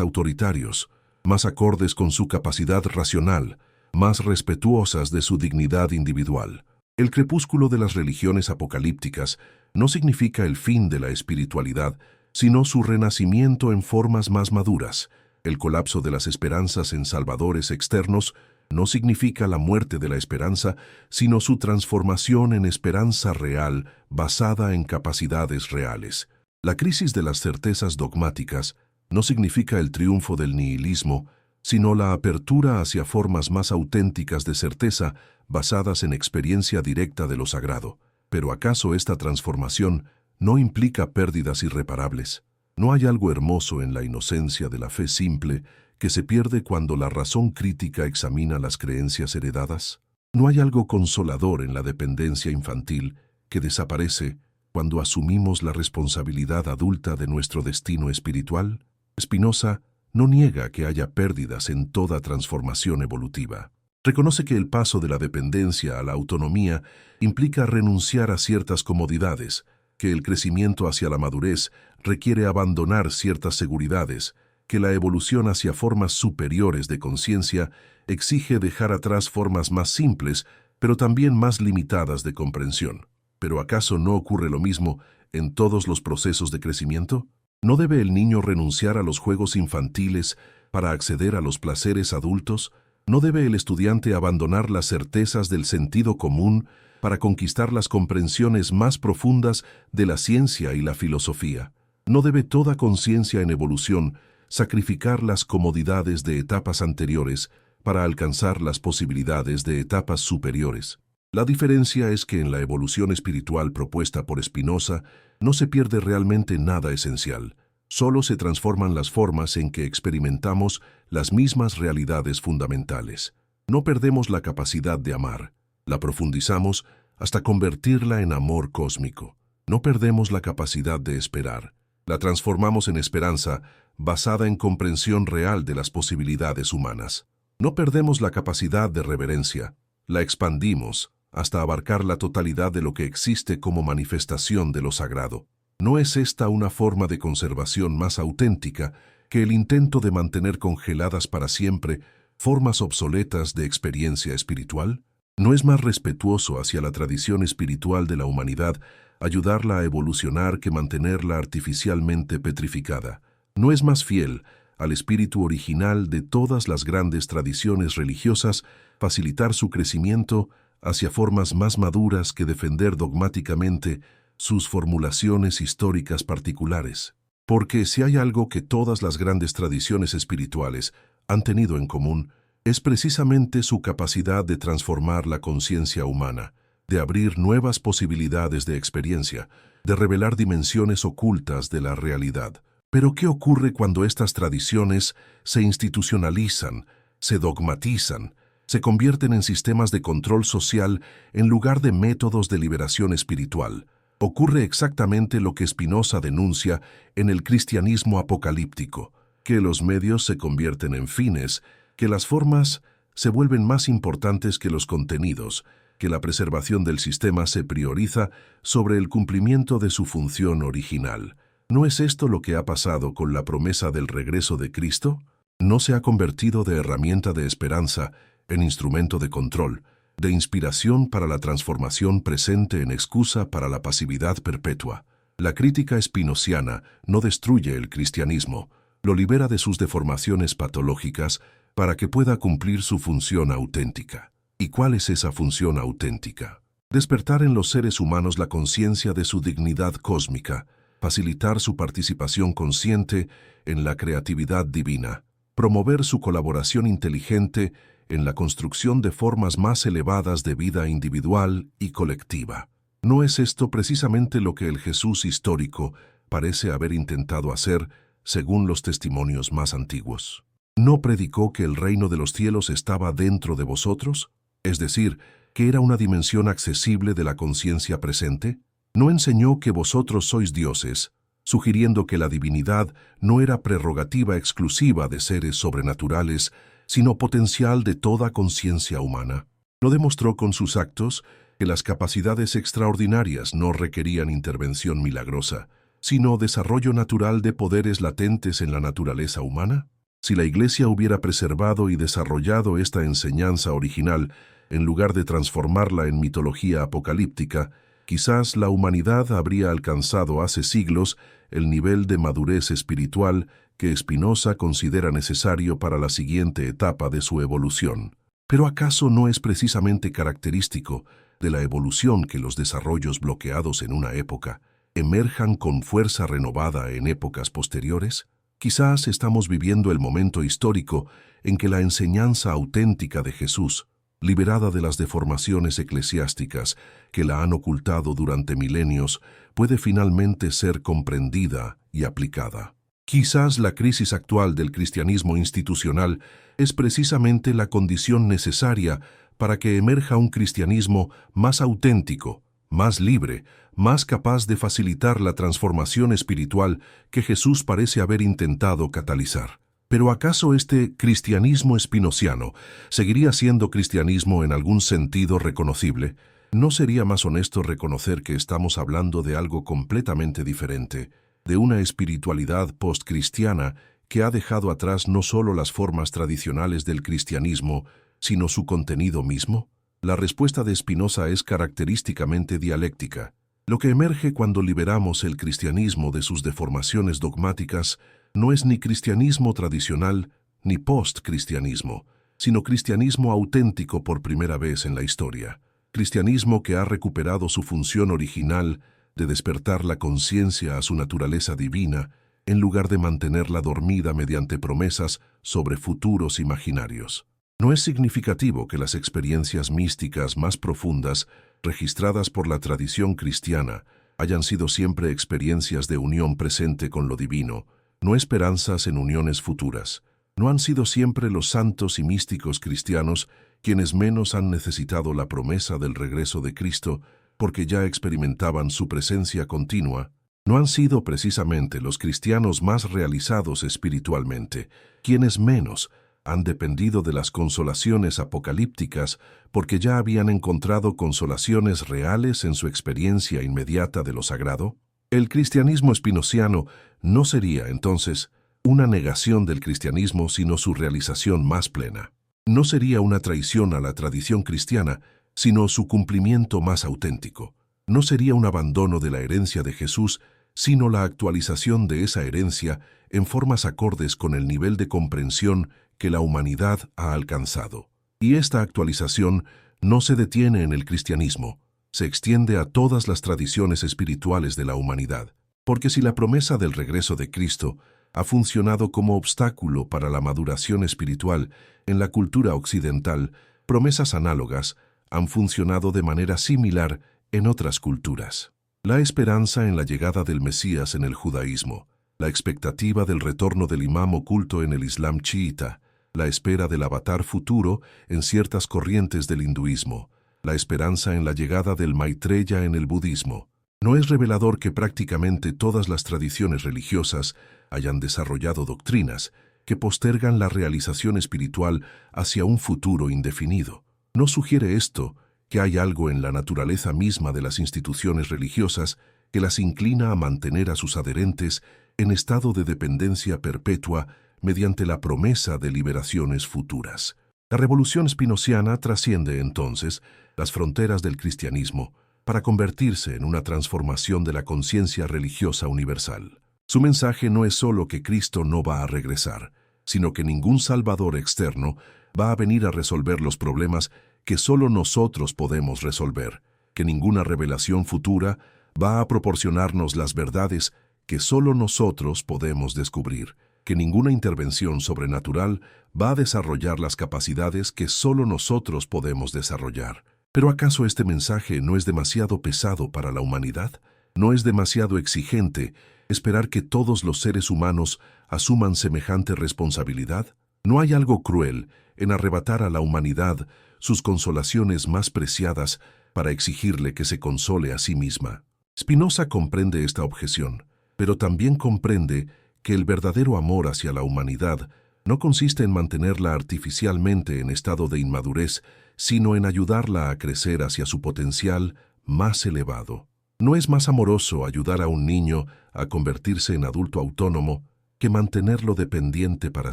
autoritarios, más acordes con su capacidad racional, más respetuosas de su dignidad individual? El crepúsculo de las religiones apocalípticas no significa el fin de la espiritualidad, sino su renacimiento en formas más maduras. El colapso de las esperanzas en salvadores externos no significa la muerte de la esperanza, sino su transformación en esperanza real basada en capacidades reales. La crisis de las certezas dogmáticas no significa el triunfo del nihilismo, sino la apertura hacia formas más auténticas de certeza basadas en experiencia directa de lo sagrado. Pero ¿acaso esta transformación no implica pérdidas irreparables? ¿No hay algo hermoso en la inocencia de la fe simple que se pierde cuando la razón crítica examina las creencias heredadas? ¿No hay algo consolador en la dependencia infantil que desaparece cuando asumimos la responsabilidad adulta de nuestro destino espiritual? Spinoza no niega que haya pérdidas en toda transformación evolutiva. Reconoce que el paso de la dependencia a la autonomía implica renunciar a ciertas comodidades, que el crecimiento hacia la madurez requiere abandonar ciertas seguridades, que la evolución hacia formas superiores de conciencia exige dejar atrás formas más simples, pero también más limitadas de comprensión. ¿Pero acaso no ocurre lo mismo en todos los procesos de crecimiento? ¿No debe el niño renunciar a los juegos infantiles para acceder a los placeres adultos? ¿No debe el estudiante abandonar las certezas del sentido común para conquistar las comprensiones más profundas de la ciencia y la filosofía? ¿No debe toda conciencia en evolución sacrificar las comodidades de etapas anteriores para alcanzar las posibilidades de etapas superiores? La diferencia es que en la evolución espiritual propuesta por Spinoza no se pierde realmente nada esencial, solo se transforman las formas en que experimentamos las mismas realidades fundamentales. No perdemos la capacidad de amar, la profundizamos hasta convertirla en amor cósmico. No perdemos la capacidad de esperar, la transformamos en esperanza basada en comprensión real de las posibilidades humanas. No perdemos la capacidad de reverencia, la expandimos hasta abarcar la totalidad de lo que existe como manifestación de lo sagrado. ¿No es esta una forma de conservación más auténtica que el intento de mantener congeladas para siempre formas obsoletas de experiencia espiritual? ¿No es más respetuoso hacia la tradición espiritual de la humanidad ayudarla a evolucionar que mantenerla artificialmente petrificada? ¿No es más fiel al espíritu original de todas las grandes tradiciones religiosas facilitar su crecimiento hacia formas más maduras que defender dogmáticamente sus formulaciones históricas particulares? Porque si hay algo que todas las grandes tradiciones espirituales han tenido en común, es precisamente su capacidad de transformar la conciencia humana, de abrir nuevas posibilidades de experiencia, de revelar dimensiones ocultas de la realidad. Pero ¿qué ocurre cuando estas tradiciones se institucionalizan, se dogmatizan, se convierten en sistemas de control social en lugar de métodos de liberación espiritual? Ocurre exactamente lo que Spinoza denuncia en el cristianismo apocalíptico, que los medios se convierten en fines, que las formas se vuelven más importantes que los contenidos, que la preservación del sistema se prioriza sobre el cumplimiento de su función original. ¿No es esto lo que ha pasado con la promesa del regreso de Cristo? ¿No se ha convertido de herramienta de esperanza en instrumento de control, de inspiración para la transformación presente en excusa para la pasividad perpetua? La crítica espinociana no destruye el cristianismo, lo libera de sus deformaciones patológicas para que pueda cumplir su función auténtica. ¿Y cuál es esa función auténtica? Despertar en los seres humanos la conciencia de su dignidad cósmica, facilitar su participación consciente en la creatividad divina, promover su colaboración inteligente en la construcción de formas más elevadas de vida individual y colectiva. ¿No es esto precisamente lo que el Jesús histórico parece haber intentado hacer según los testimonios más antiguos? ¿No predicó que el reino de los cielos estaba dentro de vosotros? Es decir, que era una dimensión accesible de la conciencia presente. ¿No enseñó que vosotros sois dioses, sugiriendo que la divinidad no era prerrogativa exclusiva de seres sobrenaturales, sino potencial de toda conciencia humana? ¿No demostró con sus actos que las capacidades extraordinarias no requerían intervención milagrosa, sino desarrollo natural de poderes latentes en la naturaleza humana? Si la Iglesia hubiera preservado y desarrollado esta enseñanza original, en lugar de transformarla en mitología apocalíptica, quizás la humanidad habría alcanzado hace siglos el nivel de madurez espiritual que Spinoza considera necesario para la siguiente etapa de su evolución. ¿Pero acaso no es precisamente característico de la evolución que los desarrollos bloqueados en una época emerjan con fuerza renovada en épocas posteriores? Quizás estamos viviendo el momento histórico en que la enseñanza auténtica de Jesús, liberada de las deformaciones eclesiásticas que la han ocultado durante milenios, puede finalmente ser comprendida y aplicada. Quizás la crisis actual del cristianismo institucional es precisamente la condición necesaria para que emerja un cristianismo más auténtico, más libre, más capaz de facilitar la transformación espiritual que Jesús parece haber intentado catalizar. ¿Pero acaso este cristianismo espinociano seguiría siendo cristianismo en algún sentido reconocible? ¿No sería más honesto reconocer que estamos hablando de algo completamente diferente, de una espiritualidad postcristiana que ha dejado atrás no solo las formas tradicionales del cristianismo, sino su contenido mismo? La respuesta de Spinoza es característicamente dialéctica. Lo que emerge cuando liberamos el cristianismo de sus deformaciones dogmáticas no es ni cristianismo tradicional ni post-cristianismo, sino cristianismo auténtico por primera vez en la historia. Cristianismo que ha recuperado su función original de despertar la conciencia a su naturaleza divina, en lugar de mantenerla dormida mediante promesas sobre futuros imaginarios. ¿No es significativo que las experiencias místicas más profundas registradas por la tradición cristiana hayan sido siempre experiencias de unión presente con lo divino, no esperanzas en uniones futuras? ¿No han sido siempre los santos y místicos cristianos quienes menos han necesitado la promesa del regreso de Cristo porque ya experimentaban su presencia continua? ¿No han sido precisamente los cristianos más realizados espiritualmente quienes menos han dependido de las consolaciones apocalípticas porque ya habían encontrado consolaciones reales en su experiencia inmediata de lo sagrado? El cristianismo espinociano no sería, entonces, una negación del cristianismo, sino su realización más plena. No sería una traición a la tradición cristiana, sino su cumplimiento más auténtico. No sería un abandono de la herencia de Jesús, sino la actualización de esa herencia en formas acordes con el nivel de comprensión que la humanidad ha alcanzado. Y esta actualización no se detiene en el cristianismo, se extiende a todas las tradiciones espirituales de la humanidad. Porque si la promesa del regreso de Cristo ha funcionado como obstáculo para la maduración espiritual en la cultura occidental, promesas análogas han funcionado de manera similar en otras culturas. La esperanza en la llegada del Mesías en el judaísmo, la expectativa del retorno del imam oculto en el Islam chiita, la espera del avatar futuro en ciertas corrientes del hinduismo, la esperanza en la llegada del Maitreya en el budismo. No es revelador que prácticamente todas las tradiciones religiosas hayan desarrollado doctrinas que postergan la realización espiritual hacia un futuro indefinido. ¿No sugiere esto que hay algo en la naturaleza misma de las instituciones religiosas que las inclina a mantener a sus adherentes en estado de dependencia perpetua mediante la promesa de liberaciones futuras? La revolución spinoziana trasciende entonces las fronteras del cristianismo para convertirse en una transformación de la conciencia religiosa universal. Su mensaje no es solo que Cristo no va a regresar, sino que ningún salvador externo va a venir a resolver los problemas que solo nosotros podemos resolver, que ninguna revelación futura va a proporcionarnos las verdades que solo nosotros podemos descubrir, que ninguna intervención sobrenatural va a desarrollar las capacidades que solo nosotros podemos desarrollar. ¿Pero acaso este mensaje no es demasiado pesado para la humanidad? ¿No es demasiado exigente esperar que todos los seres humanos asuman semejante responsabilidad? ¿No hay algo cruel en arrebatar a la humanidad sus consolaciones más preciadas para exigirle que se console a sí misma? Spinoza comprende esta objeción, pero también comprende que el verdadero amor hacia la humanidad no consiste en mantenerla artificialmente en estado de inmadurez, sino en ayudarla a crecer hacia su potencial más elevado. ¿No es más amoroso ayudar a un niño a convertirse en adulto autónomo que mantenerlo dependiente para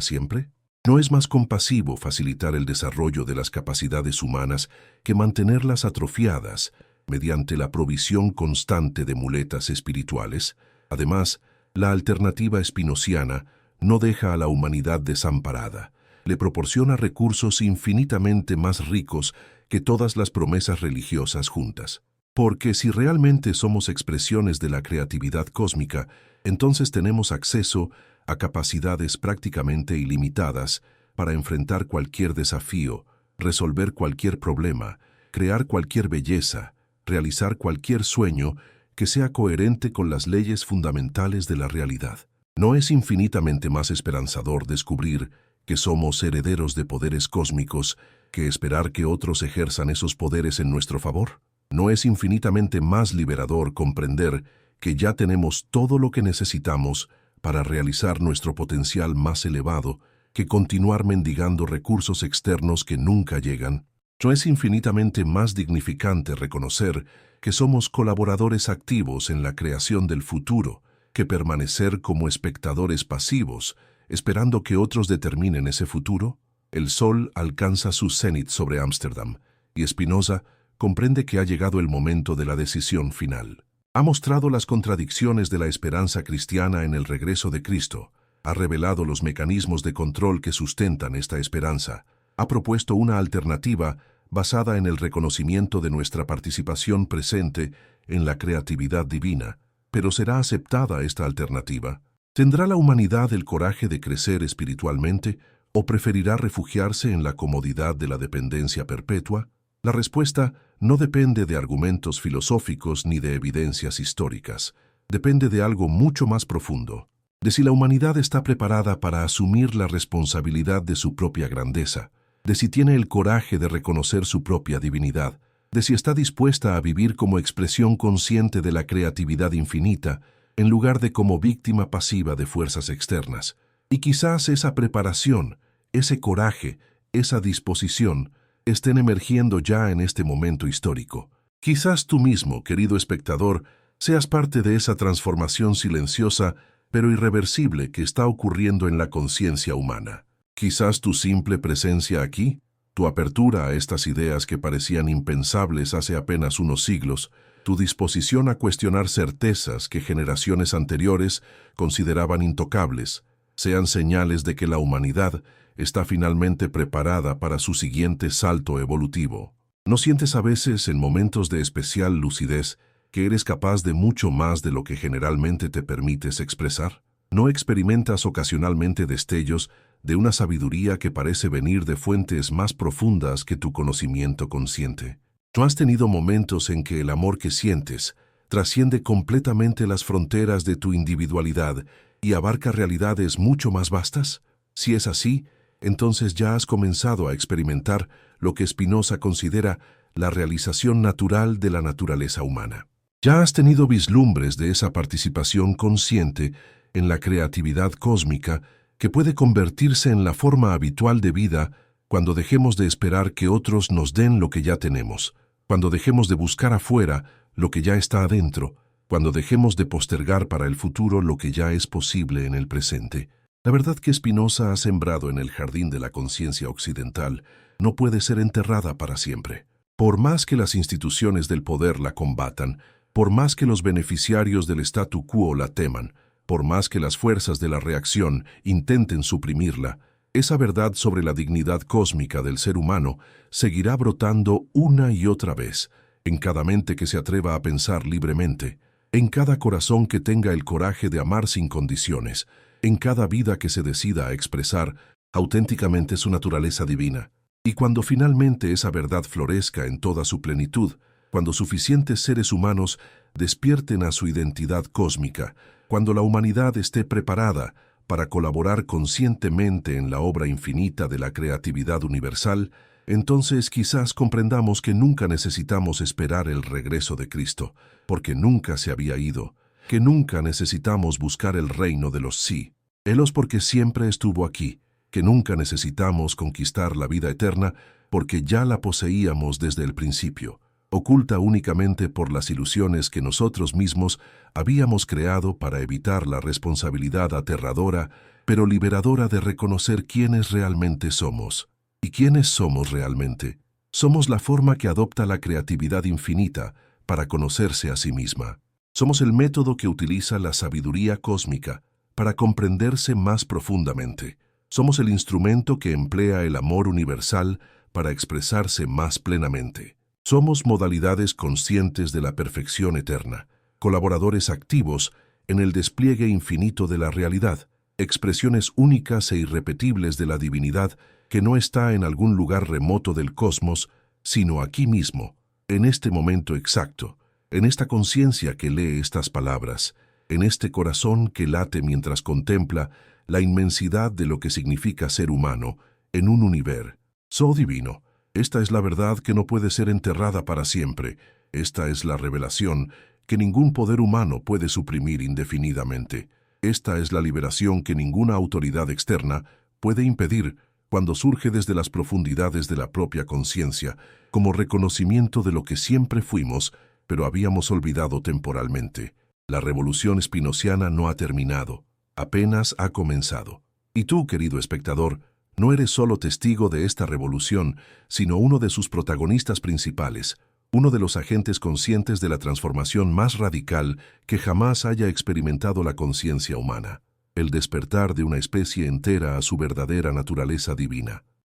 siempre? ¿No es más compasivo facilitar el desarrollo de las capacidades humanas que mantenerlas atrofiadas mediante la provisión constante de muletas espirituales? Además, la alternativa spinoziana no deja a la humanidad desamparada, le proporciona recursos infinitamente más ricos que todas las promesas religiosas juntas. Porque si realmente somos expresiones de la creatividad cósmica, entonces tenemos acceso a capacidades prácticamente ilimitadas para enfrentar cualquier desafío, resolver cualquier problema, crear cualquier belleza, realizar cualquier sueño que sea coherente con las leyes fundamentales de la realidad. ¿No es infinitamente más esperanzador descubrir que somos herederos de poderes cósmicos que esperar que otros ejerzan esos poderes en nuestro favor? ¿No es infinitamente más liberador comprender que ya tenemos todo lo que necesitamos para realizar nuestro potencial más elevado que continuar mendigando recursos externos que nunca llegan? ¿No es infinitamente más dignificante reconocer que somos colaboradores activos en la creación del futuro que permanecer como espectadores pasivos, esperando que otros determinen ese futuro? El sol alcanza su cenit sobre Ámsterdam, y Spinoza comprende que ha llegado el momento de la decisión final. Ha mostrado las contradicciones de la esperanza cristiana en el regreso de Cristo, ha revelado los mecanismos de control que sustentan esta esperanza, ha propuesto una alternativa basada en el reconocimiento de nuestra participación presente en la creatividad divina. ¿Pero será aceptada esta alternativa? ¿Tendrá la humanidad el coraje de crecer espiritualmente o preferirá refugiarse en la comodidad de la dependencia perpetua? La respuesta no depende de argumentos filosóficos ni de evidencias históricas. Depende de algo mucho más profundo, de si la humanidad está preparada para asumir la responsabilidad de su propia grandeza, de si tiene el coraje de reconocer su propia divinidad, de si está dispuesta a vivir como expresión consciente de la creatividad infinita, en lugar de como víctima pasiva de fuerzas externas. Y quizás esa preparación, ese coraje, esa disposición, estén emergiendo ya en este momento histórico. Quizás tú mismo, querido espectador, seas parte de esa transformación silenciosa pero irreversible que está ocurriendo en la conciencia humana. Quizás tu simple presencia aquí, tu apertura a estas ideas que parecían impensables hace apenas unos siglos, tu disposición a cuestionar certezas que generaciones anteriores consideraban intocables, sean señales de que la humanidad está finalmente preparada para su siguiente salto evolutivo. ¿No sientes a veces, en momentos de especial lucidez, que eres capaz de mucho más de lo que generalmente te permites expresar? No experimentas ocasionalmente destellos de una sabiduría que parece venir de fuentes más profundas que tu conocimiento consciente. ¿No has tenido momentos en que el amor que sientes trasciende completamente las fronteras de tu individualidad y abarca realidades mucho más vastas? Si es así, entonces ya has comenzado a experimentar lo que Spinoza considera la realización natural de la naturaleza humana. Ya has tenido vislumbres de esa participación consciente en la creatividad cósmica que puede convertirse en la forma habitual de vida cuando dejemos de esperar que otros nos den lo que ya tenemos, cuando dejemos de buscar afuera lo que ya está adentro, cuando dejemos de postergar para el futuro lo que ya es posible en el presente. La verdad que Spinoza ha sembrado en el jardín de la conciencia occidental no puede ser enterrada para siempre. Por más que las instituciones del poder la combatan, por más que los beneficiarios del statu quo la teman, por más que las fuerzas de la reacción intenten suprimirla, esa verdad sobre la dignidad cósmica del ser humano seguirá brotando una y otra vez, en cada mente que se atreva a pensar libremente, en cada corazón que tenga el coraje de amar sin condiciones, en cada vida que se decida a expresar auténticamente su naturaleza divina. Y cuando finalmente esa verdad florezca en toda su plenitud, cuando suficientes seres humanos despierten a su identidad cósmica, cuando la humanidad esté preparada para colaborar conscientemente en la obra infinita de la creatividad universal, entonces quizás comprendamos que nunca necesitamos esperar el regreso de Cristo, porque nunca se había ido, que nunca necesitamos buscar el reino de los sí. Élos porque siempre estuvo aquí, que nunca necesitamos conquistar la vida eterna porque ya la poseíamos desde el principio, oculta únicamente por las ilusiones que nosotros mismos habíamos creado para evitar la responsabilidad aterradora, pero liberadora de reconocer quiénes realmente somos. ¿Y quiénes somos realmente? Somos la forma que adopta la creatividad infinita para conocerse a sí misma. Somos el método que utiliza la sabiduría cósmica para comprenderse más profundamente. Somos el instrumento que emplea el amor universal para expresarse más plenamente. Somos modalidades conscientes de la perfección eterna, colaboradores activos en el despliegue infinito de la realidad, expresiones únicas e irrepetibles de la divinidad que no está en algún lugar remoto del cosmos, sino aquí mismo, en este momento exacto, en esta conciencia que lee estas palabras, en este corazón que late mientras contempla la inmensidad de lo que significa ser humano en un universo divino. Esta es la verdad que no puede ser enterrada para siempre. Esta es la revelación que ningún poder humano puede suprimir indefinidamente. Esta es la liberación que ninguna autoridad externa puede impedir cuando surge desde las profundidades de la propia conciencia, como reconocimiento de lo que siempre fuimos, pero habíamos olvidado temporalmente. La revolución spinociana no ha terminado, apenas ha comenzado. Y tú, querido espectador, no eres solo testigo de esta revolución, sino uno de sus protagonistas principales, uno de los agentes conscientes de la transformación más radical que jamás haya experimentado la conciencia humana, el despertar de una especie entera a su verdadera naturaleza divina.